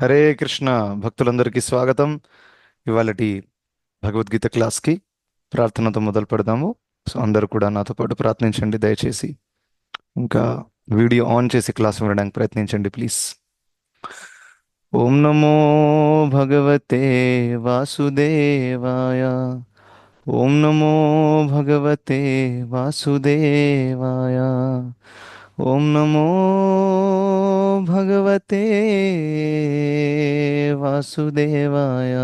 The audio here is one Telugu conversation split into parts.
హరే కృష్ణ భక్తులందరికీ స్వాగతం. ఇవాళటి భగవద్గీత క్లాస్కి ప్రార్థనతో మొదలు పెడదాము. సో అందరూ కూడా నాతో పాటు ప్రార్థించండి దయచేసి. ఇంకా వీడియో ఆన్ చేసి క్లాస్ వినడానికి ప్రయత్నించండి ప్లీజ్. ఓం నమో భగవతే వాసుదేవాయ. ఓం నమో భగవతే వాసుదేవాయ. ఓం నమో భగవతే వాసుదేవాయ.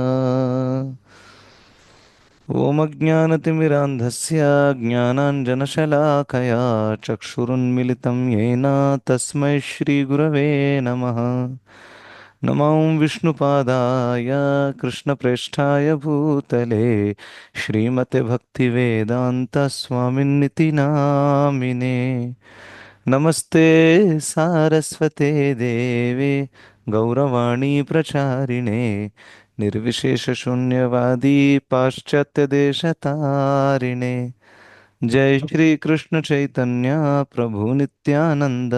ఓం అజ్ఞానతిమిరాంధస్య జ్ఞానాంజనశలాకయా చక్షురున్మిలితం येन తస్మై శ్రీగురవే నమః. నమో విష్ణుపాదాయ కృష్ణప్రేష్ఠాయ భూతలే శ్రీమతే భక్తివేదాంత స్వామిన్నితి నామినే. నమస్తే సారస్వతే దేవే గౌరవాణి ప్రచారిణే निर्विशेषशून्यवादी पाश्चात्यदेशतारिणे. जय श्री कृष्ण चैतन्य प्रभु नित्यानंद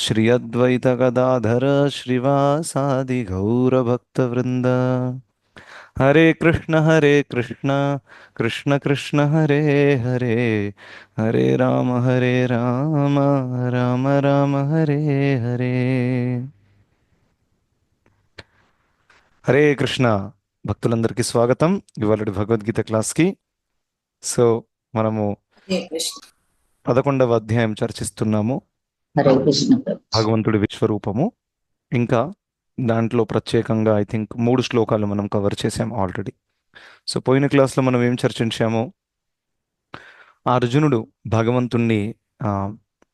श्री अद्वैत गदाधर श्रीवासादि गौरभक्तवृंद. हरे कृष्ण कृष्ण कृष्ण हरे हरे, हरे राम राम राम हरे हरे. హరే కృష్ణ భక్తులందరికీ స్వాగతం ఇవాళ భగవద్గీత క్లాస్కి. సో మనము హరే కృష్ణ. 11వ అధ్యాయం చర్చిస్తున్నాము, హరే కృష్ణ. భగవంతుడి విశ్వరూపము. ఇంకా దాంట్లో ప్రత్యేకంగా ఐ థింక్ 3 శ్లోకాలు మనం కవర్ చేసాం ఆల్రెడీ. సో పోయిన క్లాస్లో మనం ఏం చర్చించాము, అర్జునుడు భగవంతుణ్ణి ఆ,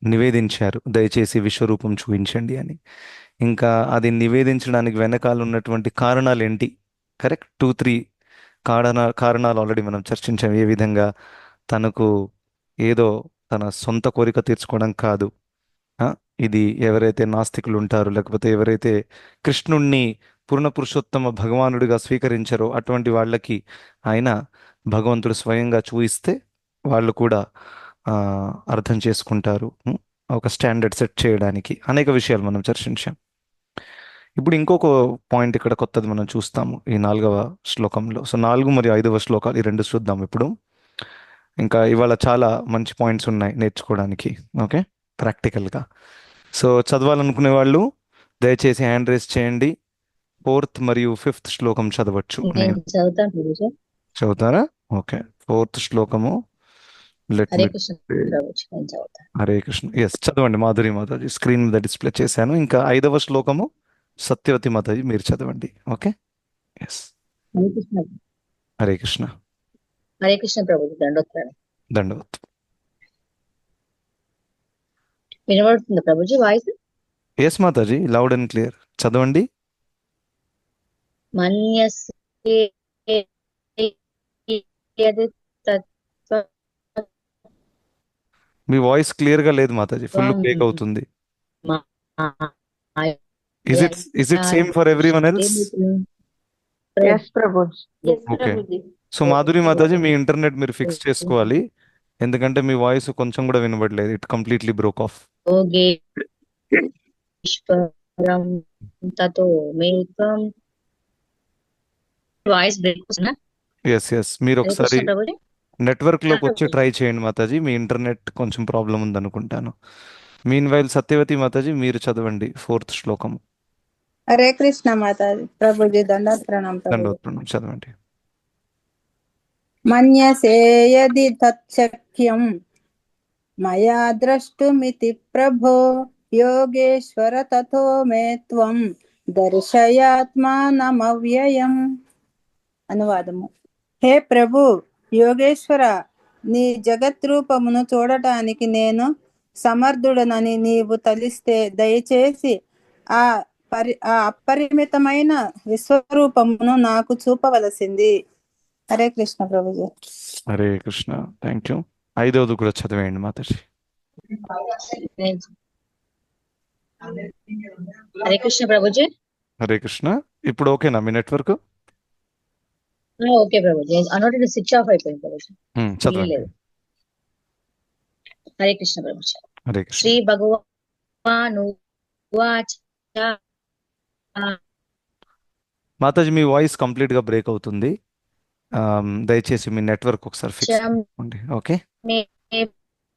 నివేదించారు, దయచేసి విశ్వరూపం చూపించండి అని. ఇంకా అది నివేదించడానికి వెనకాల ఉన్నటువంటి కారణాలు ఏంటి, కరెక్ట్ 2-3 కారణాలు ఆల్రెడీ మనం చర్చించాం. ఏ విధంగా తనకు ఏదో తన సొంత కోరిక తీర్చుకోవడం కాదు, ఆ, ఇది ఎవరైతే నాస్తికులు ఉంటారో లేకపోతే ఎవరైతే కృష్ణుణ్ణి పూర్ణ పురుషోత్తమ భగవానుడిగా స్వీకరించారో అటువంటి వాళ్ళకి ఆయన భగవంతుడు స్వయంగా చూయిస్తే వాళ్ళు కూడా ఆ, అర్థం చేసుకుంటారు. ఒక స్టాండర్డ్ సెట్ చేయడానికి అనేక విషయాలు మనం చర్చించాం. ఇప్పుడు ఇంకొక పాయింట్ ఇక్కడ కొత్తది మనం చూస్తాము ఈ 4వ శ్లోకంలో. సో 4 మరియు 5వ శ్లోకాలు ఈ రెండు చూద్దాం ఇప్పుడు. ఇంకా ఇవాళ చాలా మంచి పాయింట్స్ ఉన్నాయి నేర్చుకోవడానికి, ఓకే, ప్రాక్టికల్గా. సో చదవాలనుకునే వాళ్ళు దయచేసి హ్యాండ్ రేస్ చేయండి. 4th మరియు 5th శ్లోకం చదవచ్చు. నేను చదువుతాను గురుజీ. చదువుతారా? ఓకే, 4th శ్లోకము. లెట్ హరే మీ కృష్ణ ప్రభుజీ, నేను చదువుతాను. హరే కృష్ణ. ఎస్ చదవండి మాధురి మాతాజీ, స్క్రీన్ మీద డిస్ప్లే చేశాను. ఇంకా 5వ శ్లోకము సత్యవతి మాతాజీ మీరు చదవండి. Okay, yes. హరే కృష్ణ. హరే కృష్ణ. హరే కృష్ణ ప్రభుజీ, దండోత్సవం. దండవత్. వినబడుతుంది Prabhuji voice? Yes Mataji, loud and clear చదవండి. మన్యసే యది తత్వం మీ వాయిస్ క్లియర్ గా లేదు మాతాజీ, ఫుల్ బ్రేక్ అవుతుంది. Is it same for everyone else? Yes Prabhuji. Okay. So Madhuri Mataji మీ ఇంటర్నెట్ మీరు ఫిక్స్ చేసుకోవాలి, ఎందుకంటే మీ వాయిస్ కొంచెం కూడా వినబడలేదు. It completely broke off. యోగేశ్వరం తతో మేత్వం. వాయిస్ బ్రేక్ అవుతుందా? ఎస్ ఎస్, మీరు హరే ఒకసారి కృష్ణ ప్రభుజీ. నెట్వర్క్ లోకి వచ్చి ట్రై చేయండి మాతాజీ, మీ ఇంటర్నెట్ కొంచెం ప్రాబ్లం ఉంది అనుకుంటాను. మీన్ వైల్ సత్యవతి మాతాజీ మీరు చదవండి 4th శ్లోకం. హరే కృష్ణ మాతాజీ. ప్రభుజీ దండాత్ ప్రణాం ప్రభుజీ. దండోత్ప్రణం చదవండి. మన్యసే యది తచ్చక్యం మయా ద్రష్టుమితి ప్రభో యోగేశ్వర తతో మే త్వం దర్శయాత్మానమవ్యయం. అనువాదము. హే ప్రభు యోగేశ్వర, నీ జగత్ రూపమును చూడటానికి నేను సమర్థుడనని నీవు తలిస్తే దయచేసి ఆ అపరిమితమైన విశ్వరూపమును నాకు చూపవలసింది. హరే కృష్ణ ప్రభుజీ. Hare Krishna, thank you. 5వది కూడా చదివేయండి మాతాజీ. హరే కృష్ణ ప్రభుజీ. హరే కృష్ణ. ఇప్పుడు ఓకేనా మీ network? Okay Prabhuji, అనోటెడ్ switch off అయిపోయింది ప్రభుజీ. చదవండి. లేదు. హరే కృష్ణ ప్రభుజీ. హరే కృష్ణ. శ్రీ భగవాను వాచ మాతాజీ మీ వాయిస్ కంప్లీట్గా బ్రేక్ అవుతుంది. దయచేసి మీ నెట్వర్క్ ఒకసారి ఫిక్స్ చేసుకోండి. ఓకే. మే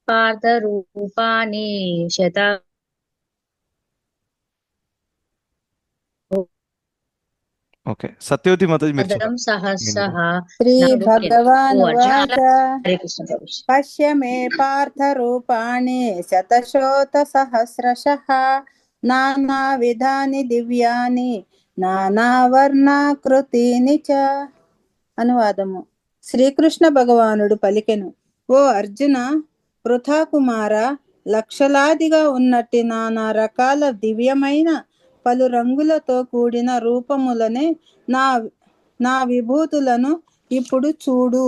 పార్థ రూపాని శత ఓకే, సత్యవతి మాతాజీ మీరు పదం చూడండి. సహస్రః శ్రీ నాకు ఓ అర్జున భగవానువాచ హరే కృష్ణ ప్రభు. పశ్య మే పార్థ రూపాణి శతశోత సహస్రశః నానా విధాని దివ్యాని నానావర్ణాకృతిని చ. అనువాదము. శ్రీకృష్ణ భగవానుడు పలికెను, ఓ అర్జున, పృథా కుమార, లక్షలాదిగా ఉన్నట్టి నానా రకాల దివ్యమైన పలు రంగులతో కూడిన రూపములనే నా నా విభూతులను ఇప్పుడు చూడు.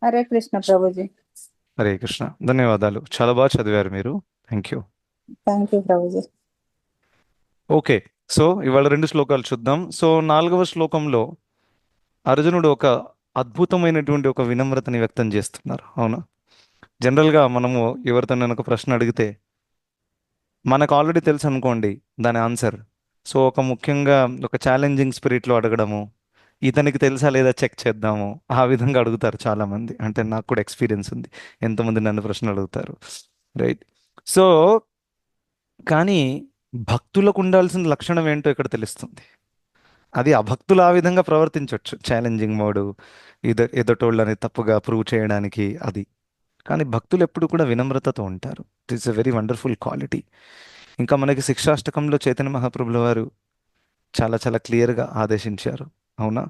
హరే కృష్ణ ప్రభుజీ. హరే కృష్ణ. ధన్యవాదాలు, చాలా బాగా చదివారు మీరు. Thank you. Thank you Prabhuji. Okay, so ఇవాళ 2 శ్లోకాలు చూద్దాం. సో 4వ శ్లోకంలో అర్జునుడు ఒక అద్భుతమైనటువంటి ఒక వినమ్రతని వ్యక్తం చేస్తున్నారు. అవునా? జనరల్గా మనము ఎవరితో ఒక ప్రశ్న అడిగితే మనకు ఆల్రెడీ తెలుసు అనుకోండి దాని ఆన్సర్. సో ఒక ముఖ్యంగా ఒక ఛాలెంజింగ్ స్పిరిట్లో అడగడము, ఇతనికి తెలుసా లేదా చెక్ చేద్దాము, ఆ విధంగా అడుగుతారు చాలామంది. అంటే నాకు కూడా ఎక్స్పీరియన్స్ ఉంది, ఎంతమంది నన్ను ప్రశ్నలు అడుగుతారు. రైట్. సో కానీ భక్తులకు ఉండాల్సిన లక్షణం ఏంటో ఇక్కడ తెలుస్తుంది. అది అభక్తులు ఆ విధంగా ప్రవర్తించవచ్చు, ఛాలెంజింగ్ మోడు, ఎదుటోళ్ళని తప్పుగా ప్రూవ్ చేయడానికి అది. కానీ భక్తులు ఎప్పుడు కూడా వినమ్రతతో ఉంటారు. It is a very wonderful quality. ఇంకా మనకి శిక్షాష్టకంలో చైతన్య మహాప్రభుల వారు చాలా చాలా క్లియర్గా ఆదేశించారు. అవునా?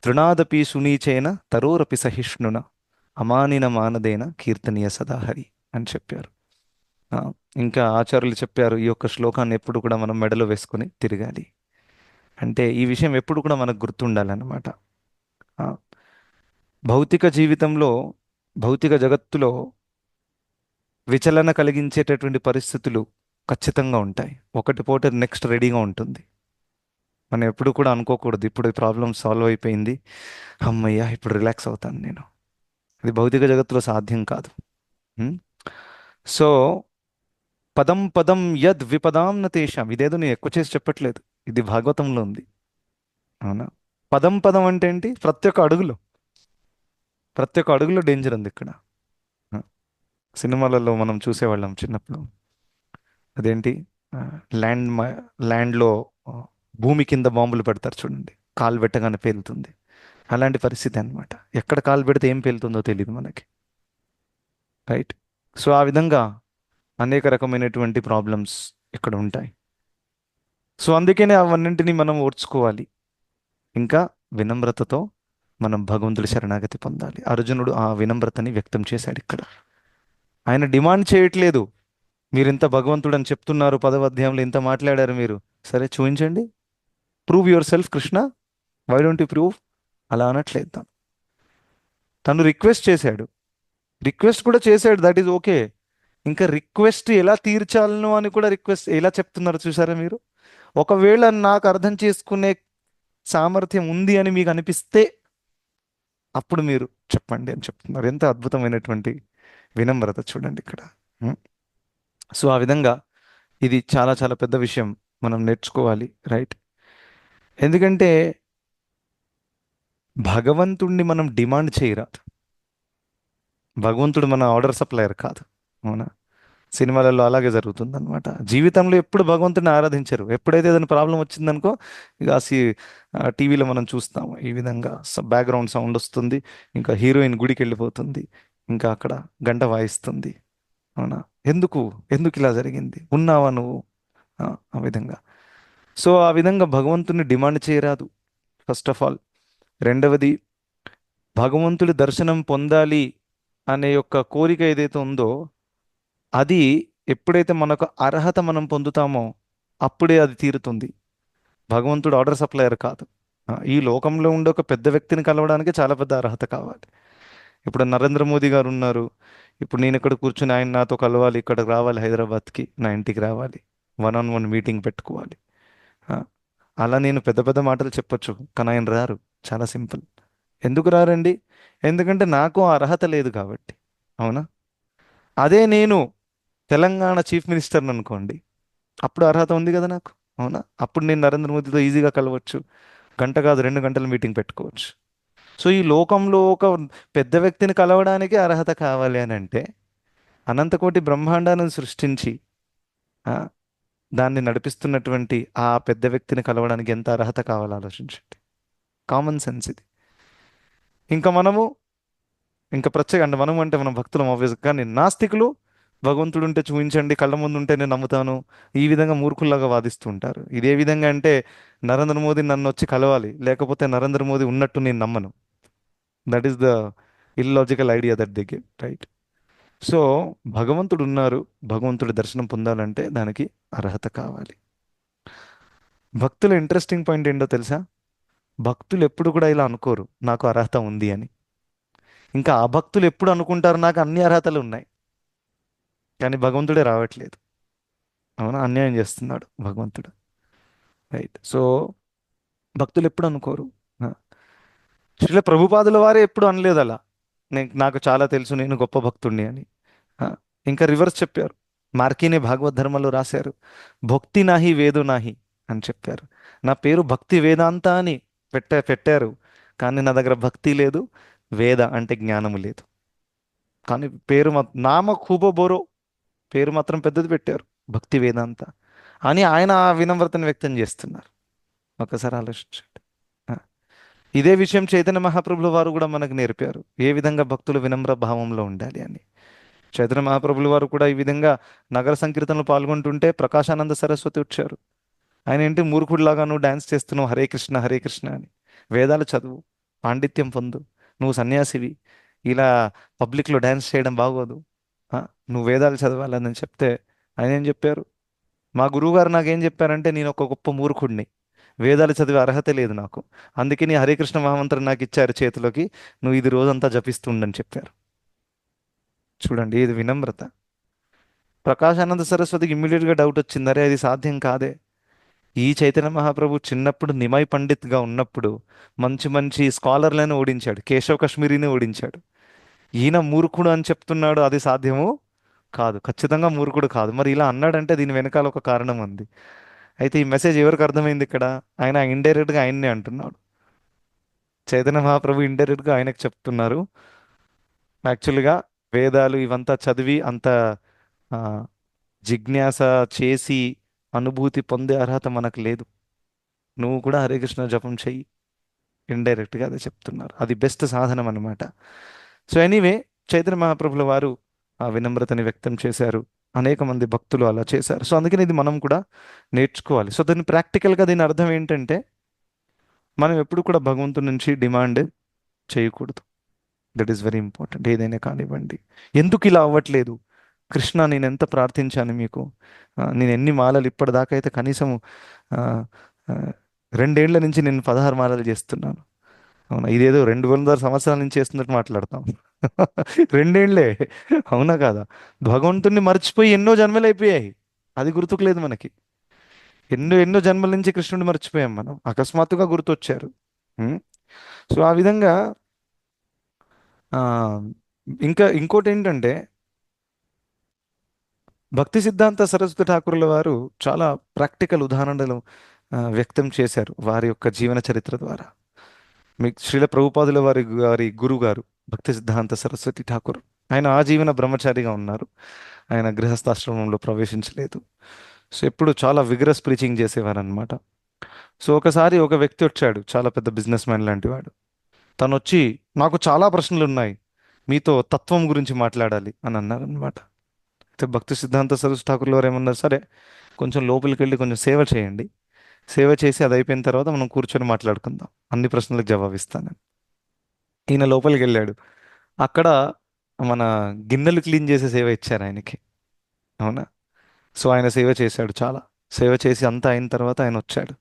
తృణాదపి సునీచేన తరోరపి సహిష్ణున అమానిన మానదేన కీర్తనీయ సదాహరి అని చెప్పారు. ఆ, ఇంకా ఆచార్యులు చెప్పారు, ఈ యొక్క శ్లోకాన్ని ఎప్పుడు కూడా మనం మెడలో వేసుకొని తిరగాలి. అంటే ఈ విషయం ఎప్పుడు కూడా మనకు గుర్తుండాలన్నమాట. ఆ, భౌతిక జీవితంలో, భౌతిక జగత్తులో విచలన కలిగించేటటువంటి పరిస్థితులు ఖచ్చితంగా ఉంటాయి. ఒకటి పోతే నెక్స్ట్ రెడీగా ఉంటుంది. మనం ఎప్పుడు కూడా అనుకోకూడదు ఇప్పుడు ఈ ప్రాబ్లం సాల్వ్ అయిపోయింది, అమ్మయ్యా ఇప్పుడు రిలాక్స్ అవుతాను నేను. ఇది భౌతిక జగత్తులో సాధ్యం కాదు. సో పదం పదం యద్ విపదాం నతేషాం, ఇదేదో నేను ఎక్కువ చేసి చెప్పట్లేదు, ఇది భాగవతంలో ఉంది. అవునా? పదం పదం అంటే ఏంటి? ప్రతి ఒక్క అడుగులో, ప్రతి ఒక్క అడుగులో డేంజర్ ఉంది ఇక్కడ. ఆ, సినిమాలలో మనం చూసేవాళ్ళం చిన్నప్పుడు. అదేంటి, ల్యాండ్ ల్యాండ్లో భూమి కింద బాంబులు పెడతారు చూడండి, కాలు పెట్టగానే పేలుతుంది. అలాంటి పరిస్థితి అన్నమాట. ఎక్కడ కాలు పెడితే ఏం పేలుతుందో తెలియదు మనకి. రైట్. సో ఆ విధంగా అనేక రకమైనటువంటి ప్రాబ్లమ్స్ ఇక్కడ ఉంటాయి. సో అందుకనే అవన్నింటినీ మనం ఓర్చుకోవాలి. ఇంకా వినమ్రతతో మనం భగవంతుడి శరణాగతి పొందాలి. అర్జునుడు ఆ వినమ్రతని వ్యక్తం చేశాడు ఇక్కడ. ఆయన డిమాండ్ చేయట్లేదు, మీరు ఇంత భగవంతుడు అని చెప్తున్నారు, 10వ అధ్యాయంలో ఇంత మాట్లాడారు మీరు, సరే చూపించండి, prove yourself Krishna, why don't you prove, అలా అనట్లేదు. తను రిక్వెస్ట్ చేశాడు, రిక్వెస్ట్ కూడా చేశాడు, దట్ ఈజ్ ఓకే. ఇంకా రిక్వెస్ట్ ఎలా తీర్చాలను అని కూడా రిక్వెస్ట్ ఎలా చెప్తున్నారు చూసారా మీరు. ఒకవేళ నాకు అర్థం చేసుకునే సామర్థ్యం ఉంది అని మీకు అనిపిస్తే అప్పుడు మీరు చెప్పండి అని చెప్తున్నారు. ఎంత అద్భుతమైనటువంటి వినమ్రత చూడండి ఇక్కడ. సో ఆ విధంగా ఇది చాలా చాలా పెద్ద విషయం, మనం నేర్చుకోవాలి. రైట్. ఎందుకంటే భగవంతుణ్ణి మనం డిమాండ్ చేయరాదు. భగవంతుడు మన ఆర్డర్ సప్లయర్ కాదు. అవునా? సినిమాలలో అలాగే జరుగుతుంది అనమాట. జీవితంలో ఎప్పుడు భగవంతుడిని ఆరాధించరు. ఎప్పుడైతే ఏదైనా ప్రాబ్లం వచ్చిందనుకో, ఇక టీవీలో మనం చూస్తాము ఈ విధంగా బ్యాక్గ్రౌండ్ సౌండ్ వస్తుంది, ఇంకా హీరోయిన్ గుడికి వెళ్ళిపోతుంది, ఇంకా అక్కడ గంట వాయిస్తుంది. అవునా? ఎందుకు ఎందుకు ఇలా జరిగింది, ఉన్నావా నువ్వు, ఆ విధంగా. సో ఆ విధంగా భగవంతుని డిమాండ్ చేయరాదు, ఫస్ట్ ఆఫ్ ఆల్. రెండవది, భగవంతుడి దర్శనం పొందాలి అనే యొక్క కోరిక ఏదైతే ఉందో, అది ఎప్పుడైతే మనకు అర్హత మనం పొందుతామో అప్పుడే అది తీరుతుంది. భగవంతుడు ఆర్డర్ సప్లయర్ కాదు. ఈ లోకంలో ఉండే ఒక పెద్ద వ్యక్తిని కలవడానికి చాలా పెద్ద అర్హత కావాలి. ఇప్పుడు నరేంద్ర మోదీ గారు ఉన్నారు, ఇప్పుడు నేను ఇక్కడ కూర్చుని ఆయన నాతో కలవాలి, ఇక్కడికి రావాలి, హైదరాబాద్కి నా ఇంటికి రావాలి, 1-on-1 మీటింగ్ పెట్టుకోవాలి. ఆ, అలా నేను పెద్ద పెద్ద మాటలు చెప్పొచ్చు, కానీ ఆయన రారు. చాలా సింపుల్. ఎందుకు రారండి? ఎందుకంటే నాకు ఆ అర్హత లేదు కాబట్టి. అవునా? అదే నేను తెలంగాణ చీఫ్ మినిస్టర్ని అనుకోండి, అప్పుడు అర్హత ఉంది కదా నాకు. అవునా? అప్పుడు నేను నరేంద్ర మోదీతో ఈజీగా కలవచ్చు, గంట కాదు 2 గంటలు మీటింగ్ పెట్టుకోవచ్చు. సో ఈ లోకంలో ఒక పెద్ద వ్యక్తిని కలవడానికి అర్హత కావాలి అని అంటే, అనంతకోటి బ్రహ్మాండాన్ని సృష్టించి ఆ, దాన్ని నడిపిస్తున్నటువంటి ఆ పెద్ద వ్యక్తిని కలవడానికి ఎంత అర్హత కావాలో ఆలోచించండి. కామన్ సెన్స్ ఇది. ఇంకా మనము, ఇంకా ప్రత్యేక అంటే మనం అంటే మనం భక్తులం ఆబ్వియస్, కానీ నాస్తికులు భగవంతుడు ఉంటే చూపించండి, కళ్ళ ముందు ఉంటే నేను నమ్ముతాను, ఈ విధంగా మూర్ఖుల్లాగా వాదిస్తూ ఉంటారు. ఇదే విధంగా అంటే నరేంద్ర మోదీ నన్ను వచ్చి కలవాలి, లేకపోతే నరేంద్ర మోదీ ఉన్నట్టు నేను నమ్మను. That is the illogical idea that they give, right? So భగవంతుడు ఉన్నారు, భగవంతుడి దర్శనం పొందాలంటే దానికి అర్హత కావాలి. భక్తుల ఇంట్రెస్టింగ్ పాయింట్ ఏంటో తెలుసా? భక్తులు ఎప్పుడు కూడా ఇలా అనుకోరు నాకు అర్హత ఉంది అని. ఇంకా ఆ భక్తులు ఎప్పుడు అనుకుంటారు నాకు అన్ని అర్హతలు ఉన్నాయి, కానీ భగవంతుడే రావట్లేదు. అవునా? అన్యాయం చేస్తున్నాడు భగవంతుడు, రైట్? సో భక్తులు ఎప్పుడు అనుకోరు. ఆ, శ్రీల ప్రభుపాదుల వారే ఎప్పుడు అనలేదు అలా, నాకు చాలా తెలుసు, నేను గొప్ప భక్తుడిని అని. ఆ, ఇంకా రివర్స్ చెప్పారు. మార్కీనే భాగవత్ ధర్మలో రాశారు, భక్తి నాహి వేదు నాహి అని చెప్పారు. నా పేరు భక్తి వేదాంత అని పెట్టారు, కానీ నా దగ్గర భక్తి లేదు, వేద అంటే జ్ఞానము లేదు. కానీ పేరు నామ ఖూబో బోరో, పేరు మాత్రం పెద్దది పెట్టారు, భక్తి వేదాంత అని ఆయన ఆ వినమ్రతను వ్యక్తం చేస్తున్నారు. ఒకసారి ఆలోచించండి. ఆ, ఇదే విషయం చైతన్య మహాప్రభుల వారు కూడా మనకు నేర్పారు, ఏ విధంగా భక్తులు వినమ్ర భావంలో ఉండాలి అని. చైతన్య మహాప్రభుల వారు కూడా ఈ విధంగా నగర సంకీర్తనలో పాల్గొంటుంటే ప్రకాశానంద సరస్వతి వచ్చారు. ఆయన ఏంటి మూర్ఖుడిలాగా నువ్వు డాన్స్ చేస్తున్నావు, హరే కృష్ణ హరే కృష్ణ అని. వేదాలు చదువు, పాండిత్యం పొందు, నువ్వు సన్యాసివి, ఇలా పబ్లిక్లో డాన్స్ చేయడం బాగోదు, ఆ, నువ్వు వేదాలు చదవాలని చెప్తే ఆయన ఏం చెప్పారు? మా గురువుగారు నాకేం చెప్పారంటే, నేను ఒక గొప్ప మూర్ఖుడిని, వేదాలు చదివే అర్హత లేదు నాకు, అందుకే నీ హరే కృష్ణ మహామంత్రం నాకు ఇచ్చారు చేతిలోకి, నువ్వు ఇది రోజంతా జపిస్తుండని చెప్పారు. చూడండి ఇది వినమ్రత. ప్రకాశానంద సరస్వతికి ఇమ్మీడియట్గా డౌట్ వచ్చింది, అరే అది సాధ్యం కాదే. ఈ చైతన్య మహాప్రభు చిన్నప్పుడు నిమై పండిత్గా ఉన్నప్పుడు మంచి మంచి స్కాలర్లను ఓడించాడు, కేశవ్ కాశ్మీరీని ఓడించాడు. ఈయన మూర్ఖుడు అని చెప్తున్నాడు, అది సాధ్యము కాదు, ఖచ్చితంగా మూర్ఖుడు కాదు. మరి ఇలా అన్నాడంటే దీని వెనకాల ఒక కారణం ఉంది. అయితే ఈ మెసేజ్ ఎవరికి అర్థమైంది ఇక్కడ? ఆయన ఇండైరెక్ట్గా ఆయన్నే అంటున్నాడు. చైతన్య మహాప్రభు ఇండైరెక్ట్గా ఆయనకు చెప్తున్నారు, యాక్చువల్గా వేదాలు ఇవంతా చదివి అంత ఆ, జిజ్ఞాస చేసి అనుభూతి పొందే అర్హత మనకు లేదు, నువ్వు కూడా హరే కృష్ణ జపం చెయ్యి. ఇండైరెక్ట్గా అదే చెప్తున్నారు, అది బెస్ట్ సాధనం అనమాట. సో ఎనీవే, చైతన్య మహాప్రభుల వారు ఆ వినమ్రతని వ్యక్తం చేశారు, అనేక మంది భక్తులు అలా చేశారు. సో అందుకని ఇది మనం కూడా నేర్చుకోవాలి. సో దీని ప్రాక్టికల్గా దీని అర్థం ఏంటంటే, మనం ఎప్పుడు కూడా భగవంతుడి నుంచి డిమాండ్ చేయకూడదు. That is very important. ఏదైనా కానివ్వండి, ఎందుకు ఇలా అవ్వట్లేదు కృష్ణ, నేను ఎంత ప్రార్థించాను మీకు, నేను ఎన్ని మాలలు ఇప్పటిదాకా అయితే కనీసం ఆ, ఆ, 2 ఏళ్ల నుంచి నేను 16 మాలలు చేస్తున్నాను. అవునా? ఇదేదో 200 సంవత్సరాల నుంచి చేస్తున్నట్టు మాట్లాడతాం. 2 ఏళ్లే, అవునా కాదా? భగవంతుణ్ణి మర్చిపోయి ఎన్నో జన్మలు అయిపోయాయి, అది గుర్తుకు లేదు మనకి. ఎన్నో ఎన్నో జన్మల నుంచి కృష్ణుడిని మర్చిపోయాం మనం, అకస్మాత్తుగా గుర్తొచ్చారు. ఉం? సో ఆ విధంగా ఆ, ఇంకా ఇంకోటి ఏంటంటే, భక్తి సిద్ధాంత సరస్వతి ఠాకూర్ల వారు చాలా ప్రాక్టికల్ ఉదాహరణలు వ్యక్తం చేశారు వారి యొక్క జీవన చరిత్ర ద్వారా. మీకు శ్రీల ప్రభుపాదుల వారి గారి గురువు గారు భక్తి సిద్ధాంత సరస్వతి ఠాకూర్, ఆయన ఆజీవన బ్రహ్మచారిగా ఉన్నారు, ఆయన గృహస్థాశ్రమంలో ప్రవేశించలేదు. సో ఎప్పుడు చాలా విగరస్ ప్రీచింగ్ చేసేవారు అనమాట. సో ఒకసారి ఒక వ్యక్తి వచ్చాడు, చాలా పెద్ద బిజినెస్ మ్యాన్ లాంటి వాడు. తను వచ్చి, నాకు చాలా ప్రశ్నలు ఉన్నాయి, మీతో తత్వం గురించి మాట్లాడాలి అని అన్నారు అనమాట. అయితే భక్తి సిద్ధాంత సరస్వతి ఠాకూర్ల వారు ఏమన్నారు, సరే కొంచెం లోపలికి వెళ్ళి కొంచెం సేవ చేయండి, సేవ చేసి అది అయిపోయిన తర్వాత మనం కూర్చొని మాట్లాడుకుందాం, అన్ని ప్రశ్నలకు జవాబిస్తాను. ఈయన లోపలికి వెళ్ళాడు, అక్కడ మన గిన్నెలు క్లీన్ చేసే సేవ ఇచ్చారు ఆయనకి. అవునా? సో ఆయన సేవ చేశాడు, చాలా సేవ చేసి అంతా అయిన తర్వాత ఆయన వచ్చాడు.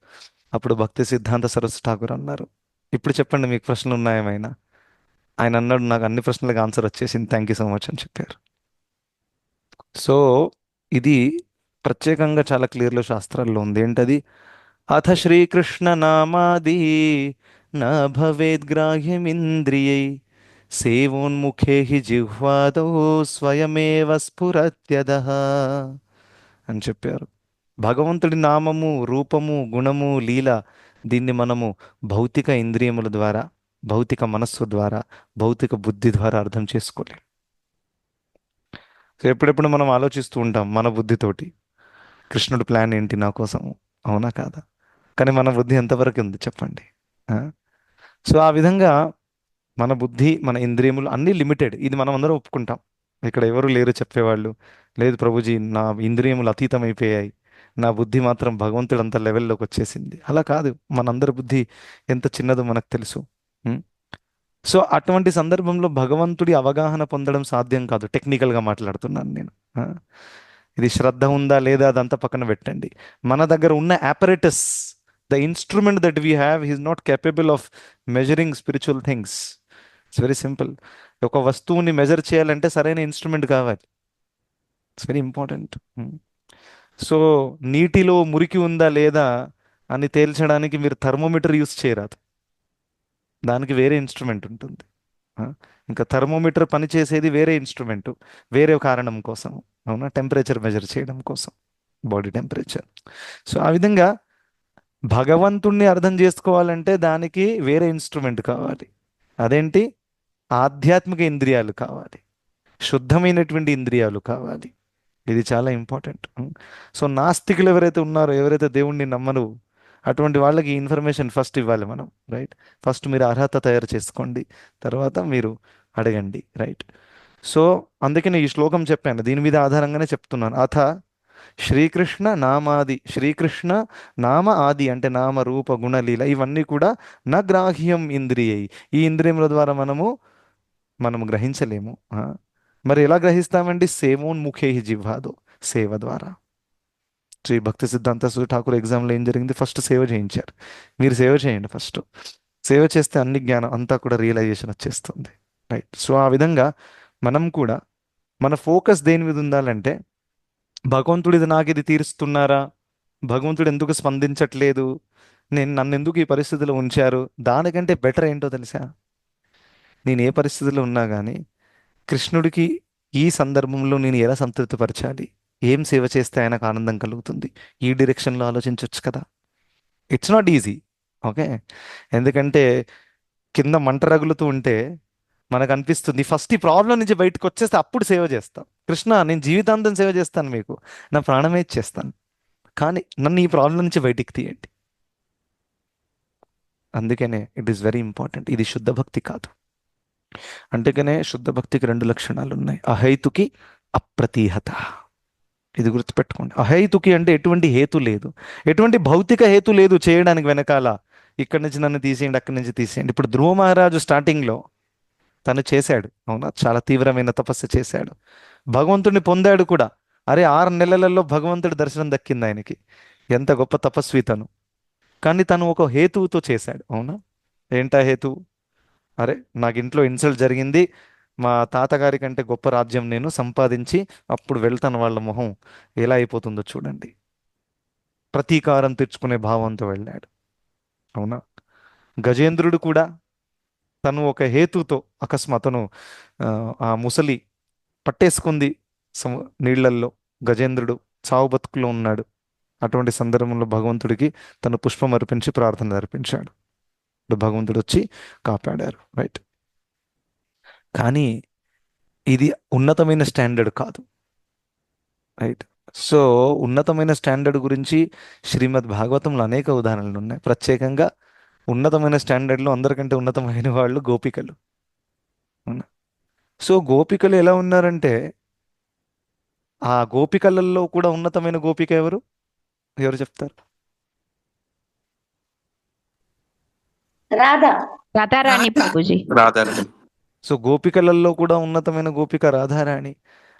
అప్పుడు భక్తి సిద్ధాంత సరస్వతి ఠాకూర్ అన్నారు, ఇప్పుడు చెప్పండి మీకు ప్రశ్నలు ఉన్నాయేమైనా? ఆయన అన్నాడు, నాకు అన్ని ప్రశ్నలకు ఆన్సర్ వచ్చేసింది, థ్యాంక్ యూ సో మచ్ అని చెప్పారు. సో ఇది ప్రత్యేకంగా చాలా క్లియర్లో శాస్త్రాల్లో ఉంది. ఏంటది? అథ శ్రీకృష్ణ నామాది నా భవేద్ గ్రాహ్యమింద్రియై సేవోన్ముఖే హి జిహ్వాదో స్వయమేవ స్ఫురత్యదః అని చెప్పారు. భగవంతుడి నామము, రూపము, గుణము, లీల, దీన్ని మనము భౌతిక ఇంద్రియముల ద్వారా, భౌతిక మనస్సు ద్వారా, భౌతిక బుద్ధి ద్వారా అర్థం చేసుకోలేం. సో ఎప్పుడెప్పుడు మనం ఆలోచిస్తూ ఉంటాం మన బుద్ధితోటి, కృష్ణుడి ప్లాన్ ఏంటి నా కోసం, అవునా కాదా? కానీ మన బుద్ధి ఎంతవరకు ఉంది చెప్పండి. ఆ? సో ఆ విధంగా మన బుద్ధి, మన ఇంద్రియములు అన్నీ లిమిటెడ్. ఇది మనం అందరం ఒప్పుకుంటాం. ఇక్కడ ఎవరు లేరు చెప్పేవాళ్ళు, లేదు ప్రభుజీ నా ఇంద్రియములు అతీతమైపోయాయి, నా బుద్ధి మాత్రం భగవంతుడు అంత లెవెల్లోకి వచ్చేసింది. అలా కాదు. మనందరి బుద్ధి ఎంత చిన్నదో మనకు తెలుసు. ఉం? సో అటువంటి సందర్భంలో భగవంతుడి అవగాహన పొందడం సాధ్యం కాదు. టెక్నికల్గా మాట్లాడుతున్నాను నేను. ఆ? ఇది శ్రద్ధ ఉందా లేదా అదంతా పక్కన పెట్టండి. మన దగ్గర ఉన్న apparatus, the instrument that we have, is not capable of measuring spiritual things. It's very simple. ఒక వస్తువుని మెజర్ చేయాలంటే సరైన ఇన్స్ట్రుమెంట్ కావాలి. It's very important. సో నీటిలో మురికి ఉందా లేదా అని తేల్చడానికి మీరు థర్మోమీటర్ యూస్ చేయరాదు. దానికి వేరే ఇన్స్ట్రుమెంట్ ఉంటుంది. ఆ? ఇంకా థర్మోమీటర్ పనిచేసేది వేరే ఇన్స్ట్రుమెంట్, వేరే కారణం కోసం. అవునా? టెంపరేచర్ మెజర్ చేయడం కోసం, బాడీ టెంపరేచర్. సో ఆ విధంగా భగవంతుణ్ణి అర్థం చేసుకోవాలంటే దానికి వేరే ఇన్స్ట్రుమెంట్ కావాలి. అదేంటి? ఆధ్యాత్మిక ఇంద్రియాలు కావాలి, శుద్ధమైనటువంటి ఇంద్రియాలు కావాలి. ఇది చాలా ఇంపార్టెంట్. సో నాస్తికులు ఎవరైతే ఉన్నారో, ఎవరైతే దేవుణ్ణి నమ్మరు, అటువంటి వాళ్ళకి ఈ ఇన్ఫర్మేషన్ ఫస్ట్ ఇవ్వాలి మనం. రైట్? ఫస్ట్ మీరు అర్హత తయారు చేసుకోండి, తర్వాత మీరు అడగండి. రైట్? సో అందుకే నేను ఈ శ్లోకం చెప్పాను, దీని మీద ఆధారంగానే చెప్తున్నాను. అథ శ్రీకృష్ణ నామాది, శ్రీకృష్ణ నామ ఆది అంటే నామ రూప గుణలీల ఇవన్నీ కూడా నా గ్రాహ్యం ఇంద్రియై, ఈ ఇంద్రియముల ద్వారా మనము గ్రహించలేము. మరి ఎలా గ్రహిస్తామండి? సేవోన్ముఖే జిహ్వాదో, సేవ ద్వారా. శ్రీ భక్తి సిద్ధాంత సూరి ఠాకూర్ ఎగ్జామ్లో ఏం జరిగింది? ఫస్ట్ సేవ చేయించారు. మీరు సేవ చేయండి ఫస్ట్. సేవ చేస్తే అన్ని జ్ఞానం అంతా కూడా రియలైజేషన్ వచ్చేస్తుంది. రైట్? సో ఆ విధంగా మనం కూడా మన ఫోకస్ దేని మీద ఉండాలంటే, భగవంతుడు ఇది నాకు ఇది తీరుస్తున్నారా, భగవంతుడు ఎందుకు స్పందించట్లేదు, నన్ను ఎందుకు ఈ పరిస్థితిలో ఉంచారు, దానికంటే బెటర్ ఏంటో తెలుసా? నేను ఏ పరిస్థితిలో ఉన్నా కానీ కృష్ణుడికి ఈ సందర్భంలో నేను ఎలా సంతృప్తిపరచాలి, ఏం సేవ చేస్తే ఆయనకు ఆనందం కలుగుతుంది, ఈ డైరెక్షన్లో ఆలోచించవచ్చు కదా. It's not easy. ఓకే? ఎందుకంటే కింద మంట రగులుతూ ఉంటే మనకు అనిపిస్తుంది ఫస్ట్ ఈ ప్రాబ్లం నుంచి బయటకు వచ్చేస్తే అప్పుడు సేవ చేస్తాం. కృష్ణ నేను జీవితాంతం సేవ చేస్తాను, మీకు నా ప్రాణమే ఇచ్చేస్తాను, కానీ నన్ను ఈ ప్రాబ్లం నుంచి బయటికి తీయండి. అందుకనే ఇట్ ఈస్ వెరీ ఇంపార్టెంట్. ఇది శుద్ధ భక్తి కాదు. అందుకనే శుద్ధ భక్తికి రెండు లక్షణాలు ఉన్నాయి: అహైతుకి, అప్రతిహత. ఇది గుర్తుపెట్టుకోండి. అహైతుకి అంటే ఎటువంటి హేతు లేదు, ఎటువంటి భౌతిక హేతు లేదు చేయడానికి వెనకాల. ఇక్కడి నుంచి నన్ను తీసేయండి, అక్కడి నుంచి తీసేయండి. ఇప్పుడు ధ్రువ మహారాజు స్టార్టింగ్లో తను చేశాడు, అవునా, చాలా తీవ్రమైన తపస్సు చేశాడు, భగవంతుడిని పొందాడు కూడా. అరే 6 నెలలలో భగవంతుడి దర్శనం దక్కింది ఆయనకి. ఎంత గొప్ప తపస్వి తను. కానీ తను ఒక హేతువుతో చేశాడు, అవునా? ఏంటా హేతువు? అరే నాకు ఇంట్లో ఇన్సల్ట్ జరిగింది, మా తాతగారి కంటే గొప్ప రాజ్యం నేను సంపాదించి అప్పుడు వెళ్తాను, వాళ్ళ మొహం ఎలా అయిపోతుందో చూడండి. ప్రతీకారం తెచ్చుకునే భావంతో వెళ్ళాడు, అవునా? గజేంద్రుడు కూడా తను ఒక హేతుతో అకస్మాత్తును ఆ ముసలి పట్టేసుకుంది నీళ్లల్లో, గజేంద్రుడు చావు బతుకులో ఉన్నాడు. అటువంటి సందర్భంలో భగవంతుడికి తను పుష్పం అర్పించి ప్రార్థన అర్పించాడు. భగవంతుడు వచ్చి కాపాడారు. రైట్? కానీ ఇది ఉన్నతమైన స్టాండర్డ్ కాదు. రైట్? సో ఉన్నతమైన స్టాండర్డ్ గురించి శ్రీమద్ భాగవతంలో అనేక ఉదాహరణలు ఉన్నాయి. ప్రత్యేకంగా ఉన్నతమైన స్టాండర్డ్లో అందరికంటే ఉన్నతమైన వాళ్ళు గోపికలు. అవునా? సో గోపికలు ఎలా ఉన్నారంటే, ఆ గోపికలలో కూడా ఉన్నతమైన గోపిక ఎవరు? ఎవరు చెప్తారు? రాధా. రాధారాణి ప్రభుజీ. రాధారాణి. సో గోపికలలో కూడా ఉన్నతమైన గోపిక రాధారాణి.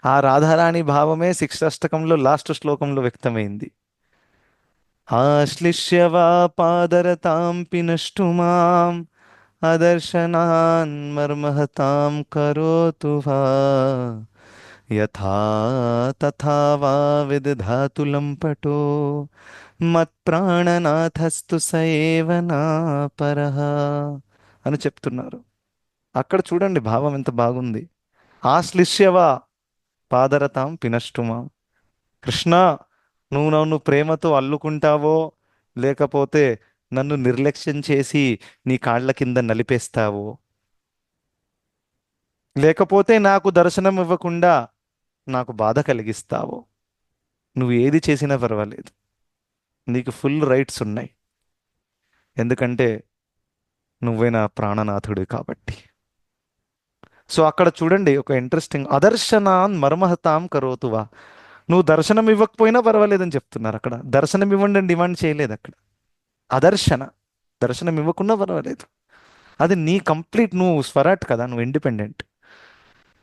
ఆ రాధారాణి భావమే శిక్షాష్టకంలో లాస్ట్ శ్లోకంలో వ్యక్తమైంది. ఆశ్లిష్య వా పాదరతాం పినష్టు మాం అదర్శనాన్ మర్మహతాం కరోతు వా యథా తథా వా విదధాతు లంపటో మత్ప్రాణనాథస్తు సయేవ నా పరః అని చెప్తున్నారు. అక్కడ చూడండి భావం ఎంత బాగుంది. ఆశ్లిష్యవా పాదరతాం పినష్టుమా. కృష్ణ నువ్వు నన్ను ప్రేమతో అల్లుకుంటావో, లేకపోతే నన్ను నిర్లక్ష్యం చేసి నీ కాళ్ళ కింద నలిపేస్తావో, లేకపోతే నాకు దర్శనం ఇవ్వకుండా నాకు బాధ కలిగిస్తావో, నువ్వు ఏది చేసినా పర్వాలేదు, నీకు ఫుల్ రైట్స్ ఉన్నాయి. ఎందుకంటే నువ్వే నా ప్రాణనాథుడు కాబట్టి. సో అక్కడ చూడండి ఒక ఇంట్రెస్టింగ్, అదర్శనాన్ మర్మహతాం కరోతువా. నువ్వు దర్శనం ఇవ్వకపోయినా పర్వాలేదని చెప్తున్నారు అక్కడ. దర్శనం ఇవ్వండి అని డిమాండ్ చేయలేదు అక్కడ. అదర్శన, దర్శనం ఇవ్వకున్నా పర్వాలేదు, అది నీ కంప్లీట్, నువ్వు స్వరాట్ కదా, నువ్వు ఇండిపెండెంట్.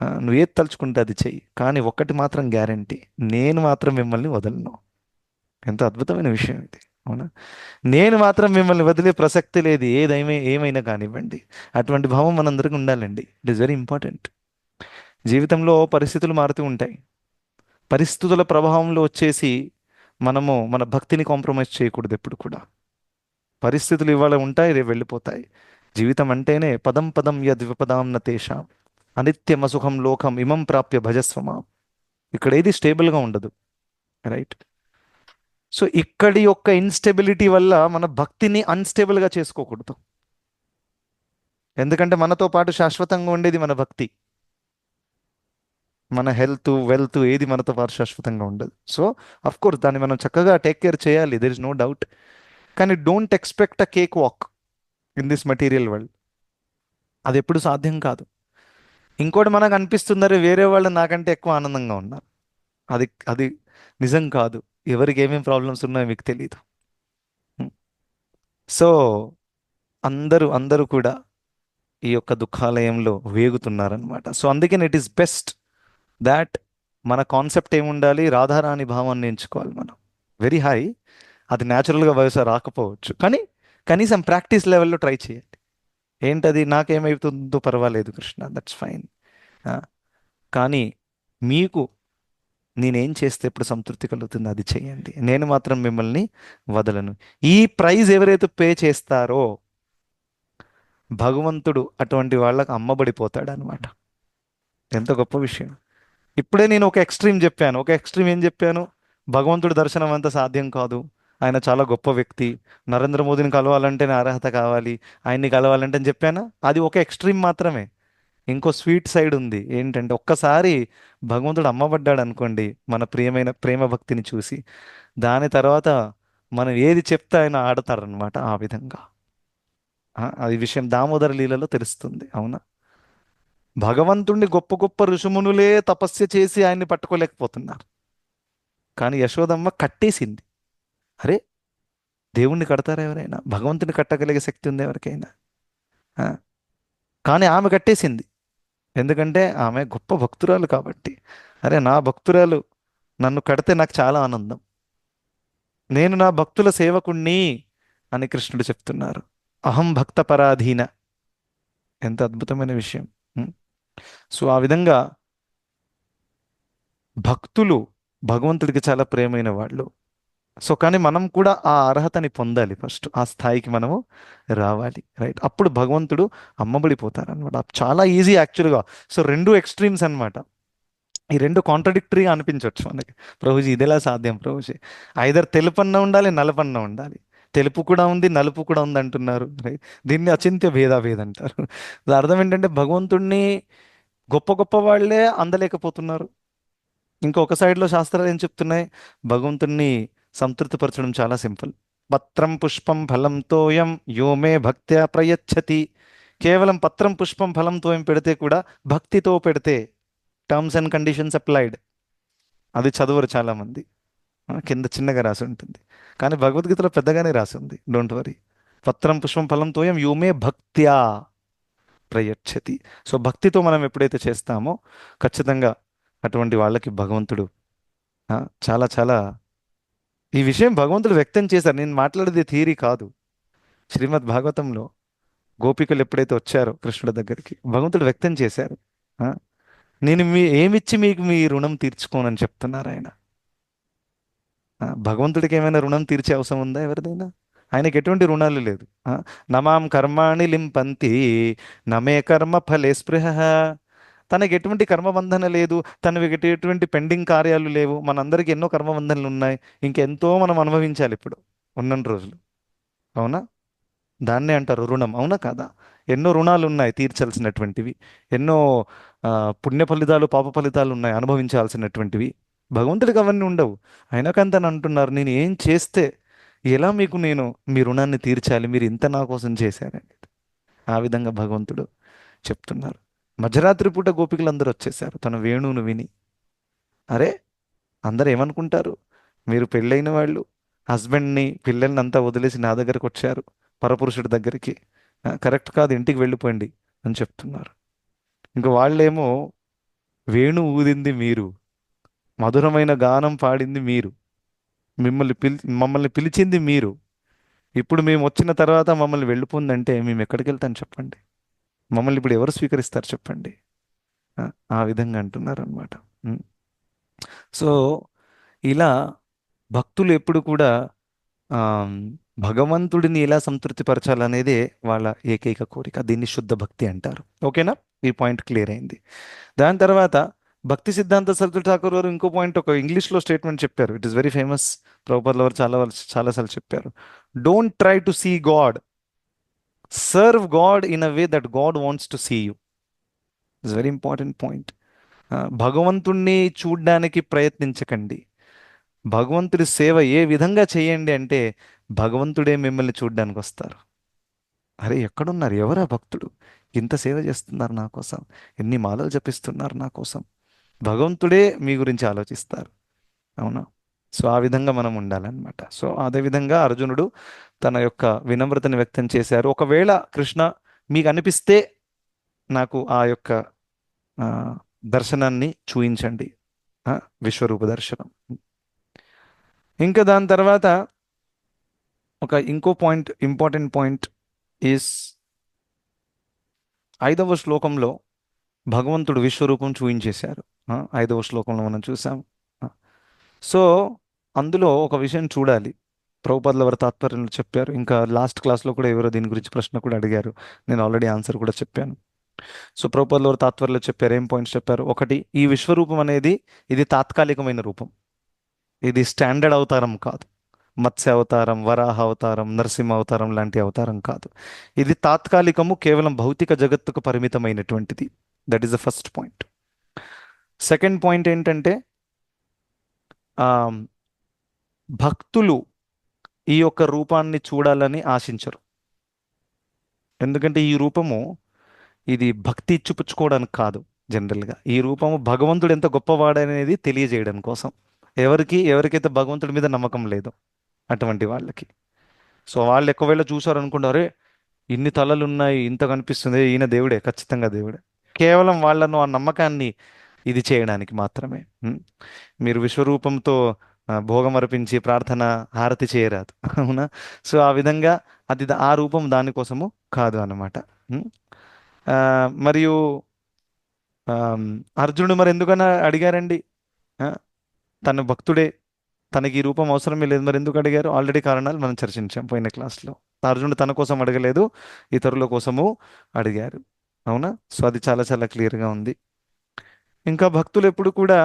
నువ్వు ఏది తలుచుకుంటే అది చెయ్యి, కానీ ఒక్కటి మాత్రం గ్యారంటీ, నేను మాత్రం మిమ్మల్ని వదలను. ఎంత అద్భుతమైన విషయం ఇది, అవునా? నేను మాత్రం మిమ్మల్ని వదిలే ప్రసక్తి లేదు, ఏమైనా కానివ్వండి. అటువంటి భావం మనందరికీ ఉండాలండి. It is very important. జీవితంలో పరిస్థితులు మారుతూ ఉంటాయి. పరిస్థితుల ప్రభావంలో వచ్చేసి మనము మన భక్తిని కాంప్రమైజ్ చేయకూడదు ఎప్పుడు కూడా. పరిస్థితులు ఇవాళ ఉంటాయి, రేపు వెళ్ళిపోతాయి. జీవితం అంటేనే పదం పదం యద్ విపదాం న తేషాం అనిత్యం అసుఖం లోకం ఇమం ప్రాప్య భజస్వమా. ఇక్కడ ఏది స్టేబుల్గా ఉండదు, రైట్? సో ఇక్కడి యొక్క ఇన్స్టెబిలిటీ వల్ల మన భక్తిని అన్స్టేబుల్గా చేసుకోకూడదు. ఎందుకంటే మనతో పాటు శాశ్వతంగా ఉండేది మన భక్తి. మన హెల్త్, వెల్త్ ఏది మనతో పాటు శాశ్వతంగా ఉండదు. సో అఫ్ కోర్స్ దాన్ని మనం చక్కగా టేక్ కేర్ చేయాలి, దెర్ ఇస్ నో డౌట్. కానీ don't expect a cake walk in this material world. అది ఎప్పుడు సాధ్యం కాదు. ఇంకోటి మనకు అనిపిస్తుందరే వేరే వాళ్ళు నాకంటే ఎక్కువ ఆనందంగా ఉన్నారు. అది అది నిజం కాదు. ఎవరికి ఏమేమి ప్రాబ్లమ్స్ ఉన్నాయో మీకు తెలియదు. సో అందరూ అందరూ కూడా ఈ యొక్క దుఃఖాలయంలో వేగుతున్నారనమాట. సో అందుకని ఇట్ ఈస్ బెస్ట్ దాట్ మన కాన్సెప్ట్ ఏముండాలి, రాధారాణి భావాన్ని ఎంచుకోవాలి మనం. వెరీ హై, అది న్యాచురల్గా వయసు రాకపోవచ్చు, కానీ కనీసం ప్రాక్టీస్ లెవెల్లో ట్రై చేయండి. ఏంటది, నాకేమవుతుందో పర్వాలేదు కృష్ణ, దట్స్ ఫైన్. కానీ మీకు నేనేం చేస్తే ఎప్పుడు సంతృప్తి కలుగుతుందో అది చేయండి. నేను మాత్రం మిమ్మల్ని వదలను. ఈ ప్రైజ్ ఎవరైతే పే చేస్తారో భగవంతుడు అటువంటి వాళ్ళకి అమ్మబడిపోతాడు అనమాట. ఎంత గొప్ప విషయం. ఇప్పుడే నేను ఒక ఎక్స్ట్రీమ్ చెప్పాను. ఒక ఎక్స్ట్రీమ్ ఏం చెప్పాను? భగవంతుడి దర్శనం అంత సాధ్యం కాదు, ఆయన చాలా గొప్ప వ్యక్తి, నరేంద్ర మోదీని కలవాలంటే నా అర్హత కావాలి, ఆయన్ని కలవాలంటే అని చెప్పాను. అది ఒక ఎక్స్ట్రీమ్ మాత్రమే. ఇంకో స్వీట్ సైడ్ ఉంది. ఏంటంటే ఒక్కసారి భగవంతుడు అమ్మబడ్డాడు అనుకోండి మన ప్రియమైన ప్రేమ భక్తిని చూసి, దాని తర్వాత మనం ఏది చెప్తే ఆయన ఆడతారనమాట ఆ విధంగా. అది విషయం దామోదర లీలలో తెలుస్తుంది, అవునా? భగవంతుణ్ణి గొప్ప గొప్ప ఋషిమునులే తపస్య చేసి ఆయన్ని పట్టుకోలేకపోతున్నారు, కానీ యశోదమ్మ కట్టేసింది. అరే, దేవుణ్ణి కడతారా ఎవరైనా? భగవంతుని కట్టగలిగే శక్తి ఉంది ఎవరికైనా? ఆ, కానీ ఆమె కట్టేసింది. ఎందుకంటే ఆమె గొప్ప భక్తురాలు కాబట్టి. అరే, నా భక్తురాలు నన్ను కడితే నాకు చాలా ఆనందం, నేను నా భక్తుల సేవకుణ్ణి అని కృష్ణుడు చెప్తున్నారు. అహం భక్త పరాధీన. ఎంత అద్భుతమైన విషయం. సో ఆ విధంగా భక్తులు భగవంతుడికి చాలా ప్రియమైన వాళ్ళు. సో కానీ మనం కూడా ఆ అర్హతని పొందాలి, ఫస్ట్ ఆ స్థాయికి మనము రావాలి, రైట్? అప్పుడు భగవంతుడు అమ్మబడిపోతారనమాట. చాలా ఈజీ యాక్చువల్గా. సో రెండు ఎక్స్ట్రీమ్స్ అనమాట. ఈ రెండు కాంట్రడిక్టరీగా అనిపించవచ్చు మనకి. ప్రభుజీ ఇదేలా సాధ్యం ప్రభుజీ? ఐదర్ తెలుపన్న ఉండాలి, నలుపన్న ఉండాలి. తెలుపు కూడా ఉంది, నలుపు కూడా ఉంది అంటున్నారు, రైట్? దీన్ని అచింత్య భేదాభేద అంటారు. దాని అర్థం ఏంటంటే భగవంతుణ్ణి గొప్ప గొప్ప వాళ్ళే అందలేకపోతున్నారు. ఇంకొక సైడ్లో శాస్త్రాలు ఏం చెప్తున్నాయి? భగవంతుణ్ణి సంతృప్తిపరచడం చాలా సింపుల్. పత్రం పుష్పం ఫలం తోయం యోమే భక్త్యా ప్రయచ్చతి. కేవలం పత్రం పుష్పం ఫలం తోయం పెడితే కూడా భక్తితో పెడితే, టర్మ్స్ అండ్ కండిషన్స్ అప్లైడ్, అది చదువురు చాలామంది. కింద చిన్నగా రాసి ఉంటుంది, కానీ భగవద్గీతలో పెద్దగానే రాసి ఉంది. Don't worry. పత్రం పుష్పం ఫలం తోయం యోమే భక్త్యా ప్రయచ్చతి. సో భక్తితో మనం ఎప్పుడైతే చేస్తామో ఖచ్చితంగా అటువంటి వాళ్ళకి భగవంతుడు చాలా చాలా, ఈ విషయం భగవంతుడు వ్యక్తం చేశారు. నేను మాట్లాడేది థియరీ కాదు. శ్రీమద్ భాగవతంలో గోపికలు ఎప్పుడైతే వచ్చారో కృష్ణుడి దగ్గరికి, భగవంతుడు వ్యక్తం చేశారు. నేను ఏమిచ్చి మీకు మీ రుణం తీర్చుకోనని చెప్తున్నారు ఆయన. భగవంతుడికి ఏమైనా రుణం తీర్చే అవసరం ఉందా ఎవరిదైనా? ఆయనకి ఎటువంటి రుణాలు లేదు. నమాం కర్మాణి లింపంతి నమే కర్మ ఫలే స్పృహ. తనకి ఎటువంటి కర్మబంధన లేదు, తనకి ఎటువంటి పెండింగ్ కార్యాలు లేవు. మనందరికీ ఎన్నో కర్మబంధనలు ఉన్నాయి, ఇంకెంతో మనం అనుభవించాలి ఇప్పుడు ఉన్నన్ని రోజులు. అవునా? దాన్నే అంటారు రుణం. అవునా కాదా? ఎన్నో రుణాలు ఉన్నాయి తీర్చాల్సినటువంటివి, ఎన్నో ఆ, పుణ్య ఫలితాలు పాప ఫలితాలు ఉన్నాయి అనుభవించాల్సినటువంటివి. భగవంతుడికి అవన్నీ ఉండవు. అయినా కానీ తను అంటున్నారు, నేను ఏం చేస్తే ఎలా మీకు నేను మీ రుణాన్ని తీర్చాలి, మీరు ఇంత నా కోసం చేశారని. ఆ విధంగా భగవంతుడు చెప్తున్నారు. మధ్యరాత్రి పూట గోపికలందరూ వచ్చేసారు తన వేణువును విని. అరే, అందరు ఏమనుకుంటారు, మీరు పెళ్ళైన వాళ్ళు హస్బెండ్ని పిల్లల్ని అంతా వదిలేసి నా దగ్గరకు వచ్చారు, పరపురుషుడి దగ్గరికి. కరెక్ట్ కాదు, ఇంటికి వెళ్ళిపోండి అని చెప్తున్నారు. ఇంకా వాళ్ళేమో, వేణు ఊదింది మీరు, మధురమైన గానం పాడింది మీరు, మమ్మల్ని పిలిచింది మీరు, ఇప్పుడు మేము వచ్చిన తర్వాత మమ్మల్ని వెళ్ళిపోందంటే మేము ఎక్కడికి వెళ్తాను చెప్పండి, మమ్మల్ని ఇప్పుడు ఎవరు స్వీకరిస్తారు చెప్పండి. ఆ ఆ విధంగా అంటున్నారు అనమాట. సో ఇలా భక్తులు ఎప్పుడు కూడా ఆమ్, భగవంతుడిని ఎలా సంతృప్తిపరచాలనేదే వాళ్ళ ఏకైక కోరిక. దీన్ని శుద్ధ భక్తి అంటారు. ఓకేనా? ఈ పాయింట్ క్లియర్ అయింది. దాని తర్వాత భక్తి సిద్ధాంత సరస్వతి ఠాకూర్ గారు ఇంకో పాయింట్ ఒక ఇంగ్లీష్లో స్టేట్మెంట్ చెప్పారు. It is very famous. ప్రభుపాదుల వారు చాలాసార్లు చెప్పారు, don't try to see God, serve God in a way that God wants to see you. It's very important point. భగవంతుణ్ణి చూడ్డానికి ప్రయత్నించకండి, భగవంతుడి సేవ ఏ విధంగా చేయండి అంటే భగవంతుడే మిమ్మల్ని చూడ్డానికి వస్తారు. అరే, ఎక్కడున్నారు, ఎవరా భక్తుడు, ఇంత సేవ చేస్తున్నారు నా కోసం, ఎన్ని మాలలు జపిస్తున్నారు నా కోసం, భగవంతుడే మీ గురించి ఆలోచిస్తారు. అవునా? సో ఆ విధంగా మనం ఉండాలన్నమాట. సో అదే విధంగా అర్జునుడు తన యొక్క వినమ్రతని వ్యక్తం చేశారు. ఒకవేళ కృష్ణ మీకు అనిపిస్తే నాకు ఆ యొక్క ఆ, దర్శనాన్ని చూయించండి, ఆ, విశ్వరూప దర్శనం. ఇంకా దాని తర్వాత ఇంకో పాయింట్, ఇంపార్టెంట్ పాయింట్ ఈస్ 5వ శ్లోకంలో భగవంతుడు విశ్వరూపం చూయించేశారు. 5వ శ్లోకంలో మనం చూసాం. ఆ, సో అందులో ఒక విషయం చూడాలి. ప్రభుపాదుల వారి తాత్పర్యంలో చెప్పారు. ఇంకా లాస్ట్ క్లాస్లో కూడా ఎవరో దీని గురించి ప్రశ్న కూడా అడిగారు, నేను ఆల్రెడీ ఆన్సర్ కూడా చెప్పాను. సో ప్రభుపాదుల వారి తాత్పర్యంలో చెప్పారు, ఏం పాయింట్స్ చెప్పారు. ఒకటి, ఈ విశ్వరూపం అనేది ఇది తాత్కాలికమైన రూపం, ఇది స్టాండర్డ్ అవతారం కాదు. మత్స్య అవతారం, వరాహ అవతారం, నరసింహ అవతారం లాంటి అవతారం కాదు. ఇది తాత్కాలికము, కేవలం భౌతిక జగత్తుకు పరిమితమైనటువంటిది. That is the first point. Second point ఏంటంటే ఆ, భక్తులు ఈ యొక్క రూపాన్ని చూడాలని ఆశించరు. ఎందుకంటే ఈ రూపము ఇది భక్తి ఇచ్చిపుచ్చుకోవడానికి కాదు. జనరల్గా ఈ రూపము భగవంతుడు ఎంత గొప్పవాడనేది తెలియజేయడం కోసం. ఎవరికైతే భగవంతుడి మీద నమ్మకం లేదో అటువంటి వాళ్ళకి. సో వాళ్ళు ఒకవేళ చూసారు అనుకుంటారు, అరే ఇన్ని తలలు ఉన్నాయి, ఇంత కనిపిస్తుంది, ఈయన దేవుడే, ఖచ్చితంగా దేవుడే. కేవలం వాళ్ళను ఆ నమ్మకాన్ని ఇది చేయడానికి మాత్రమే. మీరు విశ్వరూపంతో భోగం అర్పించి ప్రార్థన హారతి చేయరాదు. అవునా? సో ఆ విధంగా ఆ రూపం దానికోసము కాదు అన్నమాట. ఆ, మరియు అర్జునుడు మరి ఎందుకన్నా అడిగారండి, ఆ, తను భక్తుడే, తనకి ఈ రూపం అవసరమే లేదు, మరి ఎందుకు అడిగారు? ఆల్రెడీ కారణాలు మనం చర్చించాం పోయిన క్లాస్లో. అర్జునుడు తన కోసం అడగలేదు, ఇతరుల కోసము అడిగారు. అవునా? సో అది చాలా చాలా క్లియర్గా ఉంది. ఇంకా భక్తులు ఎప్పుడు కూడా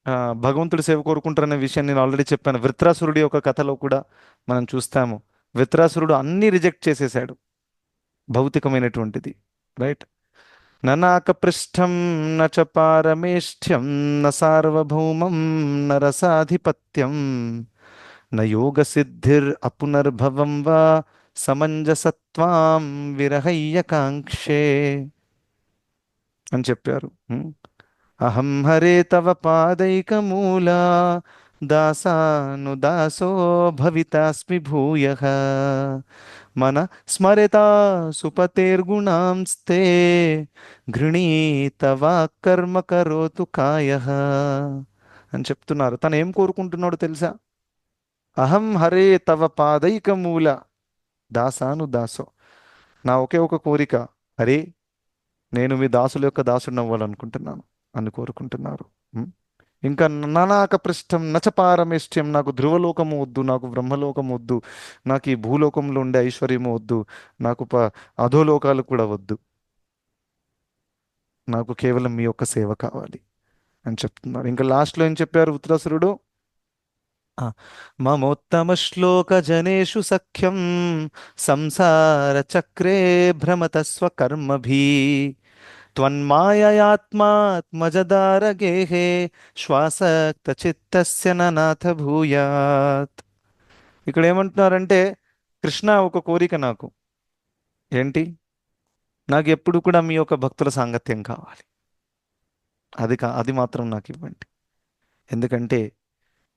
ఆ, భగవంతుడి సేవ కోరుకుంటారనే విషయం నేను ఆల్రెడీ చెప్పాను. వృత్రాసురుడి యొక్క కథలో కూడా మనం చూస్తాము. వృత్రాసురుడు అన్ని రిజెక్ట్ చేసేసాడు భౌతికమైనటువంటిది. రైట్? ననాకపృష్ఠం న చ పారమేష్ఠ్యం న సార్వభౌమం న రసాధిపత్యం న యోగ సిద్ధిర్ అపునర్భవం వా సమంజసత్వాం విరహయ్య కాంక్షే అని చెప్పారు. అహం హరే తవ పాదైకమూలా దాసాను దాసో భవితాస్మి భూయః మన స్మరతా సుపతేర్గుణాంస్తే గృణీతవా కర్మ కరోతు కాయః అని చెప్తున్నారు. తను ఏం కోరుకుంటున్నాడు తెలుసా? అహం హరే తవ పాదైకమూల దాసాను దాసో. నా ఒకే ఒక కోరిక, హరే నేను మీ దాసుల యొక్క దాసుడిని అవ్వాలనుకుంటున్నాను అని కోరుకుంటున్నారు. ఉం? ఇంకా నానాక పృష్టం నచపారమేష్ట్యం, నాకు ధ్రువలోకము వద్దు, నాకు బ్రహ్మలోకము వద్దు, నాకు ఈ భూలోకంలో ఉండే ఐశ్వర్యము వద్దు, నాకు అధోలోకాలు కూడా వద్దు, నాకు కేవలం మీ యొక్క సేవ కావాలి అని చెప్తున్నారు. ఇంకా లాస్ట్లో ఏం చెప్పారు వృత్రాసురుడు? ఆ, మమోత్తమ శ్లోక జనేషు సఖ్యం సంసార చక్రే భ్రమత స్వకర్మభి త్వన్మాయయాత్మాత్మజదారగేహే శ్వాసక్త చిత్తస్య ననాథ భూయాత్. ఇక్కడ ఏమంటున్నారంటే, కృష్ణ ఒక కోరిక నాకు ఏంటి, నాకు ఎప్పుడు కూడా మీ యొక్క భక్తుల సాంగత్యం కావాలి. అది మాత్రం నాకు ఇవ్వండి. ఎందుకంటే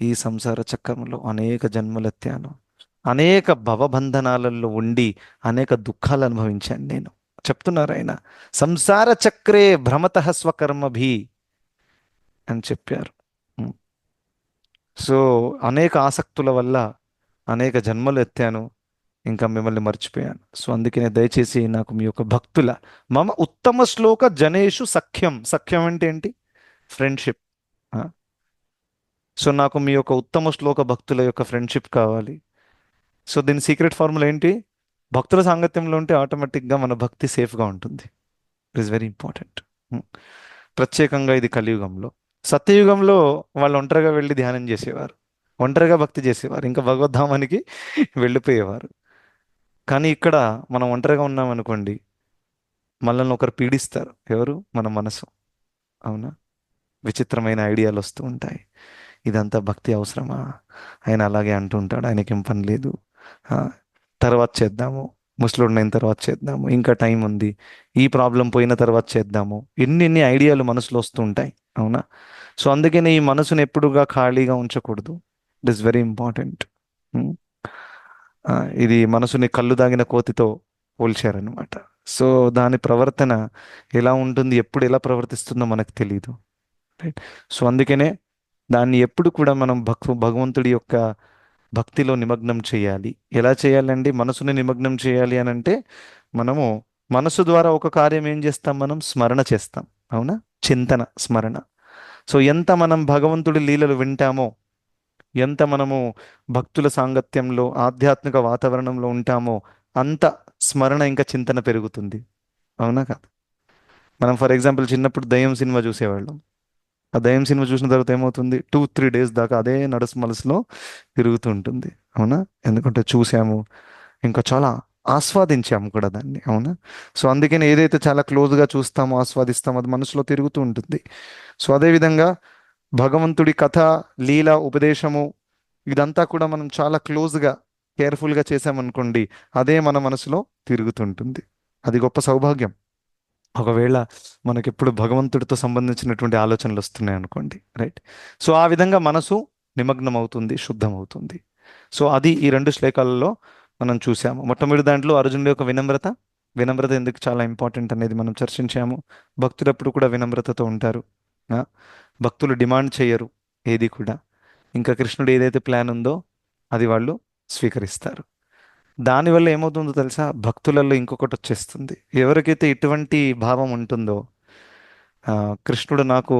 ఈ సంసార చక్రంలో అనేక జన్మలెత్తాను, అనేక భవబంధనాలలో ఉండి అనేక దుఃఖాలు అనుభవించాను నేను. చెప్తున్నారు ఆయన, సంసార చక్రే భ్రమత స్వకర్మభి అని చెప్పారు. ఉమ్. సో అనేక ఆసక్తుల వల్ల అనేక జన్మలు ఎత్తాను, ఇంకా మిమ్మల్ని మర్చిపోయాను. సో అందుకనే దయచేసి నాకు మీ యొక్క భక్తుల మమ ఉత్తమ శ్లోక జనేషు సఖ్యం. సఖ్యం అంటే ఏంటి? ఫ్రెండ్షిప్. సో నాకు మీ యొక్క ఉత్తమ శ్లోక భక్తుల యొక్క ఫ్రెండ్షిప్ కావాలి. సో దీని సీక్రెట్ ఫార్ములా ఏంటి? భక్తుల సాంగత్యంలో ఉంటే ఆటోమేటిక్గా మన భక్తి సేఫ్గా ఉంటుంది. It is very important. ప్రత్యేకంగా ఇది కలియుగంలో. సత్యయుగంలో వాళ్ళు ఒంటరిగా వెళ్ళి ధ్యానం చేసేవారు, ఒంటరిగా భక్తి చేసేవారు, ఇంకా భగవద్ధామానికి వెళ్ళిపోయేవారు. కానీ ఇక్కడ మనం ఒంటరిగా ఉన్నామనుకోండి, మనల్ని ఒకరు పీడిస్తారు. ఎవరు? మన మనసు. అవునా? విచిత్రమైన ఐడియాలు వస్తూ ఉంటాయి. ఇదంతా భక్తి అవసరమా? ఆయన అలాగే అంటూ ఉంటాడు, ఆయనకేం పని లేదు, ఆ, తర్వాత చేద్దాము, ముసలోడినైన తర్వాత చేద్దాము, ఇంకా టైం ఉంది, ఈ ప్రాబ్లం పోయిన తర్వాత చేద్దాము, ఎన్ని ఐడియాలు మనసులో వస్తూ ఉంటాయి. అవునా? సో అందుకనే ఈ మనసుని ఎప్పుడుగా ఖాళీగా ఉంచకూడదు. It is very important. ఇది మనసుని కళ్ళు దాగిన కోతితో పోల్చారనమాట. సో దాని ప్రవర్తన ఎలా ఉంటుంది, ఎప్పుడు ఎలా ప్రవర్తిస్తుందో మనకు తెలియదు. రైట్? సో అందుకనే దాన్ని ఎప్పుడు కూడా మనం భగవంతుడి యొక్క భక్తిలో నిమగ్నం చేయాలి. ఎలా చేయాలండి మనసుని నిమగ్నం చేయాలి అని అంటే, మనము మనసు ద్వారా ఒక కార్యం ఏం చేస్తాం, మనం స్మరణ చేస్తాం. అవునా? చింతన, స్మరణ. సో ఎంత మనం భగవంతుడి లీలలు వింటామో, ఎంత మనము భక్తుల సాంగత్యంలో ఆధ్యాత్మిక వాతావరణంలో ఉంటామో, అంత స్మరణ ఇంకా చింతన పెరుగుతుంది. అవునా కాదు? మనం ఫర్ ఎగ్జాంపుల్ చిన్నప్పుడు దయ్యం సినిమా చూసేవాళ్ళం. ఆ దయ్యం సినిమా చూసిన తర్వాత ఏమవుతుంది, 2-3 డేస్ దాకా అదే మనసులో తిరుగుతూ ఉంటుంది. అవునా? ఎందుకంటే చూసాము, ఇంకా చాలా ఆస్వాదించాము కూడా దాన్ని. అవునా? సో అందుకని ఏదైతే చాలా క్లోజ్గా చూస్తామో, ఆస్వాదిస్తామో, అది మనసులో తిరుగుతూ ఉంటుంది. సో అదేవిధంగా భగవంతుడి కథ, లీల, ఉపదేశము, ఇదంతా కూడా మనం చాలా క్లోజ్గా, కేర్ఫుల్గా చేసామనుకోండి, అదే మన మనసులో తిరుగుతుంటుంది. అది గొప్ప సౌభాగ్యం. ఒకవేళ మనకెప్పుడు భగవంతుడితో సంబంధించినటువంటి ఆలోచనలు వస్తున్నాయి అనుకోండి, రైట్? సో ఆ విధంగా మనసు నిమగ్నం అవుతుంది, శుద్ధం అవుతుంది. సో అది ఈ 2 శ్లోకాలలో మనం చూసాము. మొట్టమొదటి దాంట్లో అర్జునుడి యొక్క వినమ్రత, వినమ్రత ఎందుకు చాలా ఇంపార్టెంట్ అనేది మనం చర్చించాము. భక్తులు ఎప్పుడు కూడా వినమ్రతతో ఉంటారు. ఆ? భక్తులు డిమాండ్ చేయరు ఏది కూడా. ఇంకా కృష్ణుడు ఏదైతే ప్లాన్ ఉందో అది వాళ్ళు స్వీకరిస్తారు. దానివల్ల ఏమవుతుందో తెలుసా, భక్తులలో ఇంకొకటి వచ్చేస్తుంది. ఎవరికైతే ఇటువంటి భావం ఉంటుందో, కృష్ణుడు నాకు,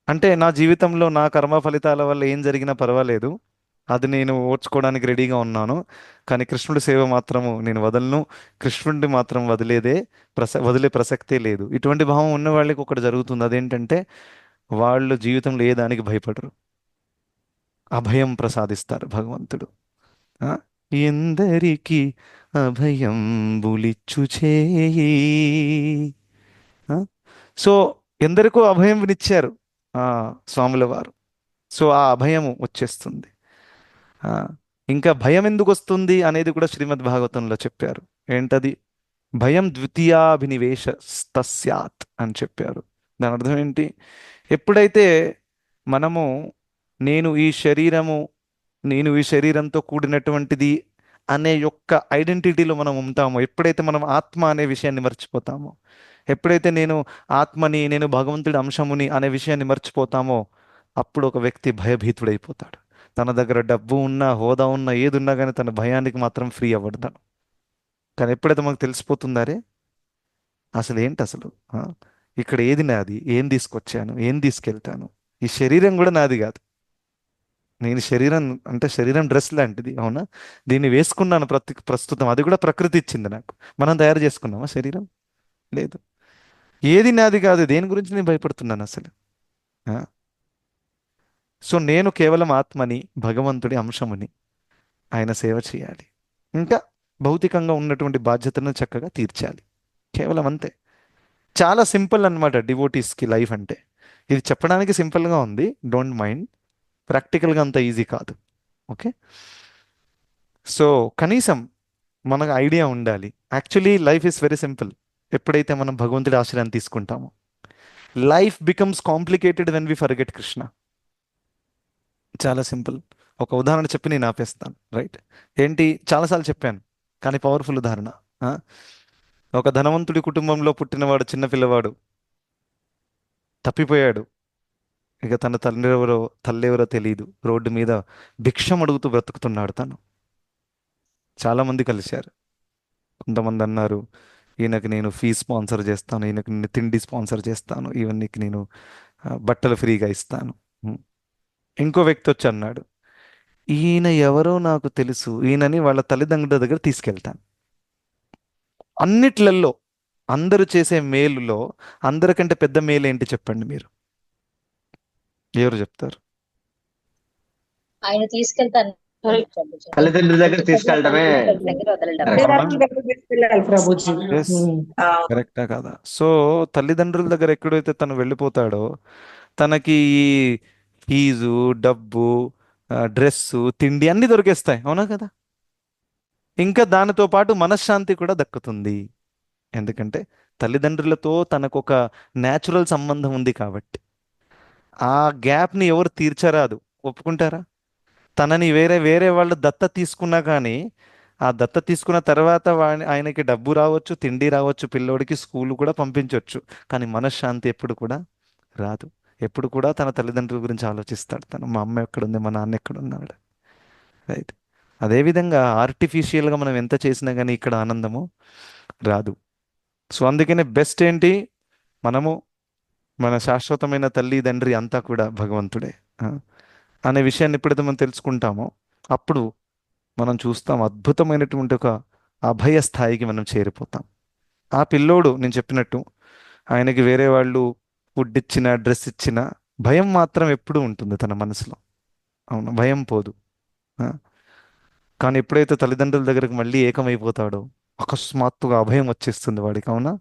అంటే నా జీవితంలో నా కర్మ ఫలితాల వల్ల ఏం జరిగినా పర్వాలేదు, అది నేను ఓర్చుకోవడానికి రెడీగా ఉన్నాను, కానీ కృష్ణుడి సేవ మాత్రము నేను వదలను, కృష్ణుడిని మాత్రం వదిలే ప్రసక్తే లేదు. ఇటువంటి భావం ఉన్న వాళ్ళకి ఒకటి జరుగుతుంది. అదేంటంటే వాళ్ళు జీవితంలో ఏ దానికి భయపడరు, అభయం ప్రసాదిస్తారు భగవంతుడు. ఆ? ఎందరికి అభయం బులిచ్చు చేయి. ఆ? సో ఎందరికో అభయం వినిచ్చారు ఆ స్వాముల వారు. సో ఆ అభయం వచ్చేస్తుంది. ఆ, ఇంకా భయం ఎందుకు వస్తుంది అనేది కూడా శ్రీమద్ భాగవతంలో చెప్పారు. ఏంటది? భయం ద్వితీయాభినివేశ తస్యాత్ అని చెప్పారు. దాని అర్థం ఏంటి? ఎప్పుడైతే మనము నేను ఈ శరీరము, నేను ఈ శరీరంతో కూడినటువంటిది అనే యొక్క ఐడెంటిటీలో మనం ఉంటామో, ఎప్పుడైతే మనం ఆత్మ అనే విషయాన్ని మర్చిపోతామో, ఎప్పుడైతే నేను ఆత్మని, నేను భగవంతుడి అంశముని అనే విషయాన్ని మర్చిపోతామో, అప్పుడు ఒక వ్యక్తి భయభీతుడైపోతాడు. తన దగ్గర డబ్బు ఉన్నా, హోదా ఉన్నా, ఏది ఉన్నా కానీ తన భయానికి మాత్రం ఫ్రీ అవ్వడతాడు. కానీ ఎప్పుడైతే మనకు తెలిసిపోతుందారే అసలు ఏంటి అసలు, ఇక్కడ ఏది నాది, ఏం తీసుకొచ్చాను, ఏం తీసుకెళ్తాను, ఈ శరీరం కూడా నాది కాదు, నేను శరీరం అంటే శరీరం డ్రెస్ లాంటిది. అవునా? దీన్ని వేసుకున్నాను ప్రస్తుతం, అది కూడా ప్రకృతి ఇచ్చింది నాకు. మనం తయారు చేసుకున్నామా శరీరం? లేదు. ఏది నాది కాదు, దేని గురించి నేను భయపడుతున్నాను అసలు? ఆ? సో నేను కేవలం ఆత్మని, భగవంతుడి అంశముని. ఆయన సేవ చేయాలి, ఇంకా భౌతికంగా ఉన్నటువంటి బాధ్యతను చక్కగా తీర్చాలి. కేవలం అంతే. చాలా సింపుల్ అన్నమాట డివోటీస్కి లైఫ్ అంటే. ఇది చెప్పడానికి సింపుల్గా ఉంది, డోంట్ మైండ్. ప్రాక్టికల్గా అంత ఈజీ కాదు. ఓకే. సో కనీసం మనకు ఐడియా ఉండాలి. Actually life is very simple ఎప్పుడైతే మనం భగవంతుడి ఆశ్రయాన్ని తీసుకుంటామో. Life becomes complicated when we forget Krishna. చాలా సింపుల్. ఒక ఉదాహరణ చెప్పి నేను ఆపేస్తాను. రైట్? ఏంటి, చాలాసార్లు చెప్పాను కానీ పవర్ఫుల్ ఉదాహరణ. ఆ? ఒక ధనవంతుడి కుటుంబంలో పుట్టినవాడు, చిన్న పిల్లవాడు తప్పిపోయాడు. ఇక తన తల్లి ఎవరో తెలియదు. రోడ్డు మీద భిక్షం అడుగుతూ బ్రతుకుతున్నాడు తను. చాలామంది కలిశారు. కొంతమంది అన్నారు, ఈయనకి నేను ఫీజు స్పాన్సర్ చేస్తాను, ఈయనకి నేను తిండి స్పాన్సర్ చేస్తాను, ఇవన్నీకి నేను బట్టలు ఫ్రీగా ఇస్తాను. ఉం. ఇంకో వ్యక్తి వచ్చి అన్నాడు, ఈయన ఎవరో నాకు తెలుసు, ఈయనని వాళ్ళ తల్లిదండ్రుల దగ్గర తీసుకెళ్తాను. అన్నిట్లలో, అందరూ చేసే మేలులో అందరికంటే పెద్ద మేలు ఏంటి చెప్పండి మీరు? ఎవరు చెప్తారు? ఆయన తీసుకెళ్తాను ప్రభుజీ. తల్లిదండ్రుల దగ్గర తీసుకెళ్ళడమే. దగ్గర వదలడం. అవునా? తీసుకెళ్ళాలి ప్రభుజీ. ఎస్. కరెక్టా కదా? సో తల్లిదండ్రుల దగ్గర ఎక్కడైతే తను వెళ్ళిపోతాడో తనకి ఈ ఫీజు, డబ్బు, డ్రెస్సు, తిండి అన్నీ దొరికేస్తాయి. అవునా కదా? ఇంకా దానితో పాటు మనశ్శాంతి కూడా దక్కుతుంది. ఎందుకంటే తల్లిదండ్రులతో తనకు ఒక న్యాచురల్ సంబంధం ఉంది కాబట్టి. ఆ గ్యాప్ని ఎవరు తీర్చరాదు. ఒప్పుకుంటారా? తనని వేరే వేరే వాళ్ళు దత్త తీసుకున్నా కానీ ఆ దత్త తీసుకున్న తర్వాత ఆయనకి డబ్బు రావచ్చు, తిండి రావచ్చు, పిల్లోడికి స్కూల్ కూడా పంపించవచ్చు, కానీ మనశ్శాంతి ఎప్పుడు కూడా రాదు. ఎప్పుడు కూడా తన తల్లిదండ్రుల గురించి ఆలోచిస్తాడు తను. మా అమ్మ ఎక్కడుంది, మా నాన్న ఎక్కడున్నాడు. రైట్? అదేవిధంగా ఆర్టిఫిషియల్గా మనం ఎంత చేసినా కానీ ఇక్కడ ఆనందము రాదు. సో అందుకనే బెస్ట్ ఏంటి, మనము మన శాశ్వతమైన తల్లి తండ్రి అంతా కూడా భగవంతుడే ఆ, అనే విషయాన్ని ఎప్పుడైతే మనం తెలుసుకుంటామో అప్పుడు మనం చూస్తాం అద్భుతమైనటువంటి ఒక అభయ స్థాయికి మనం చేరిపోతాం. ఆ పిల్లోడు నేను చెప్పినట్టు ఆయనకి వేరే వాళ్ళు ఫుడ్ ఇచ్చిన, డ్రెస్ ఇచ్చిన భయం మాత్రం ఎప్పుడూ ఉంటుంది తన మనసులో. అవును, భయం పోదు. ఆ, కానీ ఎప్పుడైతే తల్లిదండ్రుల దగ్గరకు మళ్ళీ ఏకమైపోతాడో అకస్మాత్తుగా అభయం వచ్చేస్తుంది వాడికి. అవునా?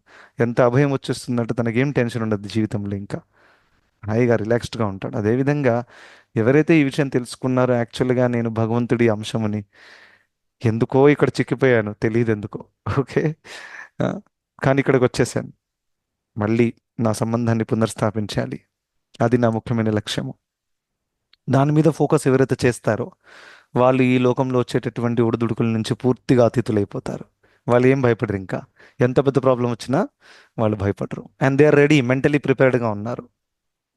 ఎంత అభయం వచ్చేస్తుందంటే తనకేం టెన్షన్ ఉండదు జీవితంలో, ఇంకా హాయిగా రిలాక్స్డ్గా ఉంటాడు. అదేవిధంగా ఎవరైతే ఈ విషయం తెలుసుకున్నారో యాక్చువల్గా నేను భగవంతుడి అంశమని, ఎందుకో ఇక్కడ చిక్కిపోయాను, తెలియదు ఎందుకో. ఓకే. ఆ, కానీ ఇక్కడికి వచ్చేసాను. మళ్ళీ నా సంబంధాన్ని పునర్స్థాపించాలి, అది నా ముఖ్యమైన లక్ష్యము. దాని మీద ఫోకస్ ఎవరైతే చేస్తారో వాళ్ళు ఈ లోకంలో వచ్చేటటువంటి ఒడిదుడుకుల నుంచి పూర్తిగా అతీతులైపోతారు. వాళ్ళు ఏం భయపడరు. ఇంకా ఎంత పెద్ద ప్రాబ్లం వచ్చినా వాళ్ళు భయపడరు. And they are ready, mentally ప్రిపేర్డ్గా ఉన్నారు.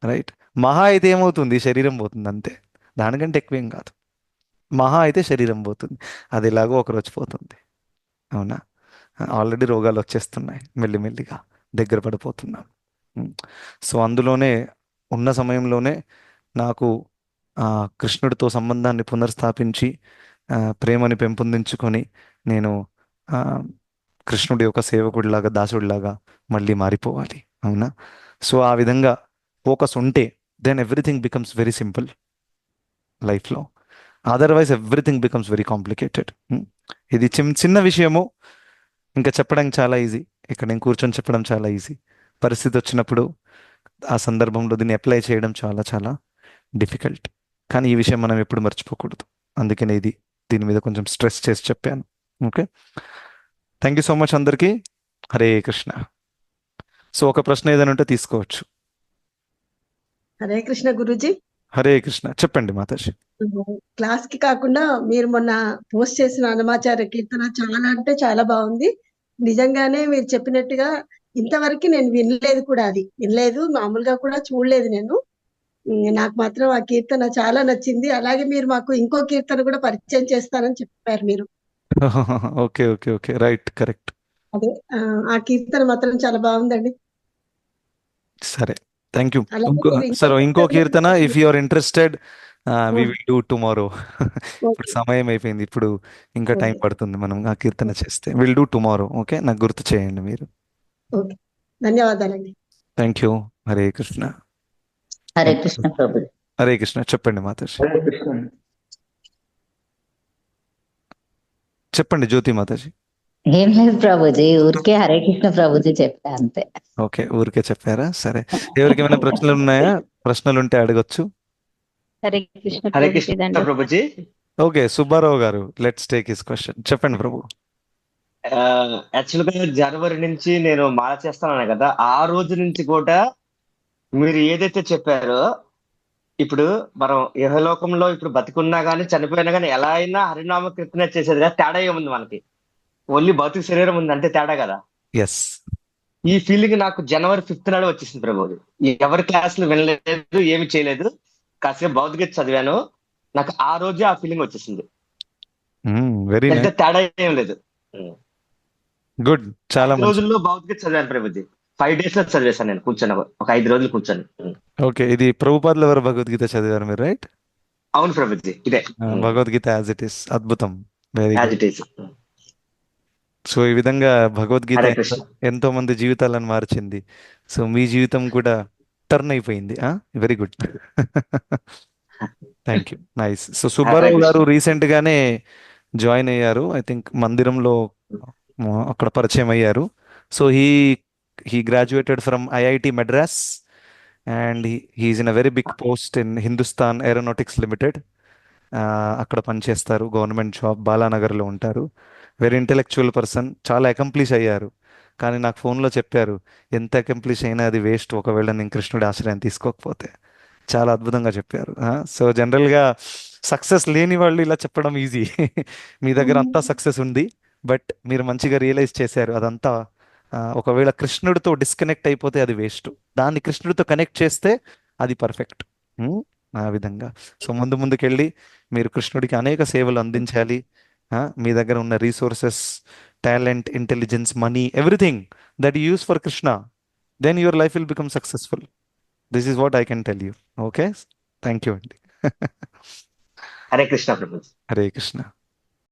రైట్? మహా అయితే ఏమవుతుంది, శరీరం పోతుంది అంతే. దానికంటే ఎక్కువేం కాదు. మహా అయితే శరీరం పోతుంది, అది ఎలాగో ఒకరోజు పోతుంది. అవునా? ఆల్రెడీ రోగాలు వచ్చేస్తున్నాయి, మెల్లిమెల్లిగా దగ్గర పడిపోతున్నాం. సో అందులోనే ఉన్న సమయంలోనే నాకు కృష్ణుడితో సంబంధాన్ని పునర్స్థాపించి ప్రేమని పెంపొందించుకొని నేను ఆ, కృష్ణుడి యొక్క సేవకుడిలాగా, దాసుడిలాగా మళ్ళీ మారిపోవాలి. అవునా? సో ఆ విధంగా ఫోకస్ ఉంటే then everything becomes very simple లైఫ్లో. Otherwise everything becomes very complicated. ఇది చిన్న విషయము, ఇంకా చెప్పడానికి చాలా ఈజీ. ఇక్కడ నేను కూర్చొని చెప్పడం చాలా ఈజీ. పరిస్థితి వచ్చినప్పుడు ఆ సందర్భంలో దీన్ని అప్లై చేయడం చాలా చాలా డిఫికల్ట్. కానీ ఈ విషయం మనం ఎప్పుడు మర్చిపోకూడదు. అందుకనే దీని మీద కొంచెం స్ట్రెస్ చేసి చెప్పాను. Okay. Thank you so much అందరికీ. హరే కృష్ణ. సో ఒక ప్రశ్న ఏదైనా ఉంటే తీసుకోవచ్చు. హరే కృష్ణ గురూజీ. హరే కృష్ణ. చెప్పండి మాతాజీ. క్లాస్ కి కాకుండా మీరు మొన్న పోస్ట్ చేసిన అన్నమాచార్య కీర్తన చాలా అంటే చాలా బాగుంది. నిజంగానే మీరు చెప్పినట్టుగా ఇంతవరకు నేను వినలేదు కూడా, అది వినలేదు, మామూలుగా కూడా చూడలేదు నేను. నాకు మాత్రం ఆ కీర్తన చాలా నచ్చింది. అలాగే మీరు మాకు ఇంకో కీర్తన కూడా పరిచయం చేస్తారని చెప్పారు మీరు. Okay okay okay, right, correct. అదే ఆ కీర్తన మాత్రం చాలా బాగుందండి. సరే, థ్యాంక్ యూ. అలాగే సరే, ఇంకో కీర్తన if you are interested we oh, will do tomorrow. ఇప్పుడు ఓకే సమయం అయిపోయింది, ఇప్పుడు ఇంకా టైం ఓకే పడుతుంది. మనం ఆ కీర్తన చేస్తే విల్ డూ టుమారో. ఓకే, నాకు గుర్తు చేయండి మీరు. ఓకే. ధన్యవాదాలండి. Thank you. హరే కృష్ణ. హరే కృష్ణ ప్రభుజీ. హరే కృష్ణ. చెప్పండి మాతాజీ. హరే కృష్ణ. చెప్పండి జ్యోతి మాతాజీ. ఏం లేదు ప్రభుజీ, ఊరికే హరే కృష్ణ ప్రభుజీ చెప్పా అంతే. ఓకే, ఊరికే చెప్పారా? సరే. ఎవరికి ఏమైనా ప్రశ్నలు ఉన్నాయా? ప్రశ్నలు ఉంటే అడగొచ్చు. హరే కృష్ణ హరే ప్రభుజీ. కృష్ణ ప్రభుజీ. ఓకే, సుబ్బారావు గారు, లెట్స్ టేక్ హిస్ క్వశ్చన్. చెప్పండి ప్రభు. యాక్చువల్ గా జనవరి నుంచి నేను మాల చేస్తాను కదా, ఆ రోజు నుంచి కూడా మీరు ఏదైతే చెప్పారో, ఇప్పుడు మనం ఇహలోకంలో ఇప్పుడు బతికున్నా గానీ చనిపోయినా గానీ ఎలా అయినా హరినామ కీర్తన చేసేది కదా, తేడా ఏముంది మనకి? ఓన్లీ భౌతిక శరీరం ఉంది అంటే తేడా కదా. ఎస్. ఈ ఫీలింగ్ నాకు జనవరి 5th నాడు వచ్చేసింది ప్రభు. ఎవరి క్లాసులు వినలేదు, ఏమి చేయలేదు, కాసేపు భౌతిక చదివాను, నాకు ఆ రోజే ఆ ఫీలింగ్ వచ్చేసింది. వెరీ అంటే నైస్, తేడా ఏం లేదు. గుడ్. చాలా 5 మంచి. రోజుల్లో భౌతిక చదివాను ప్రభుజీ. 5 days లో చదివేశాను నేను కూర్చొని, ఒక 5 రోజులు కూర్చొని. ఓకే, ఇది ప్రభుపాదుల వారు భగవద్గీత చదివారు మీరు, రైట్? అవును ప్రభుజీ, ఇదే భగవద్గీత యాజ్ ఇట్ ఈస్. అద్భుతం. Very as good. It is. So ఈ విధంగా భగవద్గీత హరే కృష్ణ. ఎంతో మంది జీవితాలను మార్చింది. సో మీ జీవితం కూడా టర్న్ అయిపోయింది. Very good. Thank you. Nice. So Subbarao గారు రీసెంట్ గానే జాయిన్ అయ్యారు. ఐ థింక్ మందిరంలో అక్కడ పరిచయం అయ్యారు. So he graduated from IIT Madras and he is in a very big post in Hindustan aeronautics limited. అక్కడ పనిచేస్తారు, గవర్నమెంట్ జాబ్, బాలానగర్లో ఉంటారు. వెరీ ఇంటెలెక్చువల్ పర్సన్, చాలా అకంప్లిష్ అయ్యారు. కానీ నాకు ఫోన్లో చెప్పారు, ఎంత అకంప్లిష్ అయినా అది వేస్ట్ ఒకవేళ నేను కృష్ణుడి ఆశ్రయం తీసుకోకపోతే. చాలా అద్భుతంగా చెప్పారు. సో జనరల్గా సక్సెస్ లేని వాళ్ళు ఇలా చెప్పడం ఈజీ. మీ దగ్గర అంతా సక్సెస్ ఉంది, బట్ మీరు మంచిగా రియలైజ్ చేశారు అదంతా ఒకవేళ కృష్ణుడితో డిస్కనెక్ట్ అయిపోతే అది వేస్ట్, దాన్ని కృష్ణుడితో కనెక్ట్ చేస్తే అది పర్ఫెక్ట్. ఆ విధంగా సో ముందుకెళ్ళి మీరు కృష్ణుడికి అనేక సేవలు అందించాలి. మీ దగ్గర ఉన్న resources, talent, intelligence, money, everything that use for Krishna, then your life will become successful. This is what I can tell you. Okay, thank you అండి. హరే కృష్ణ ప్రభుజీ. హరే కృష్ణ.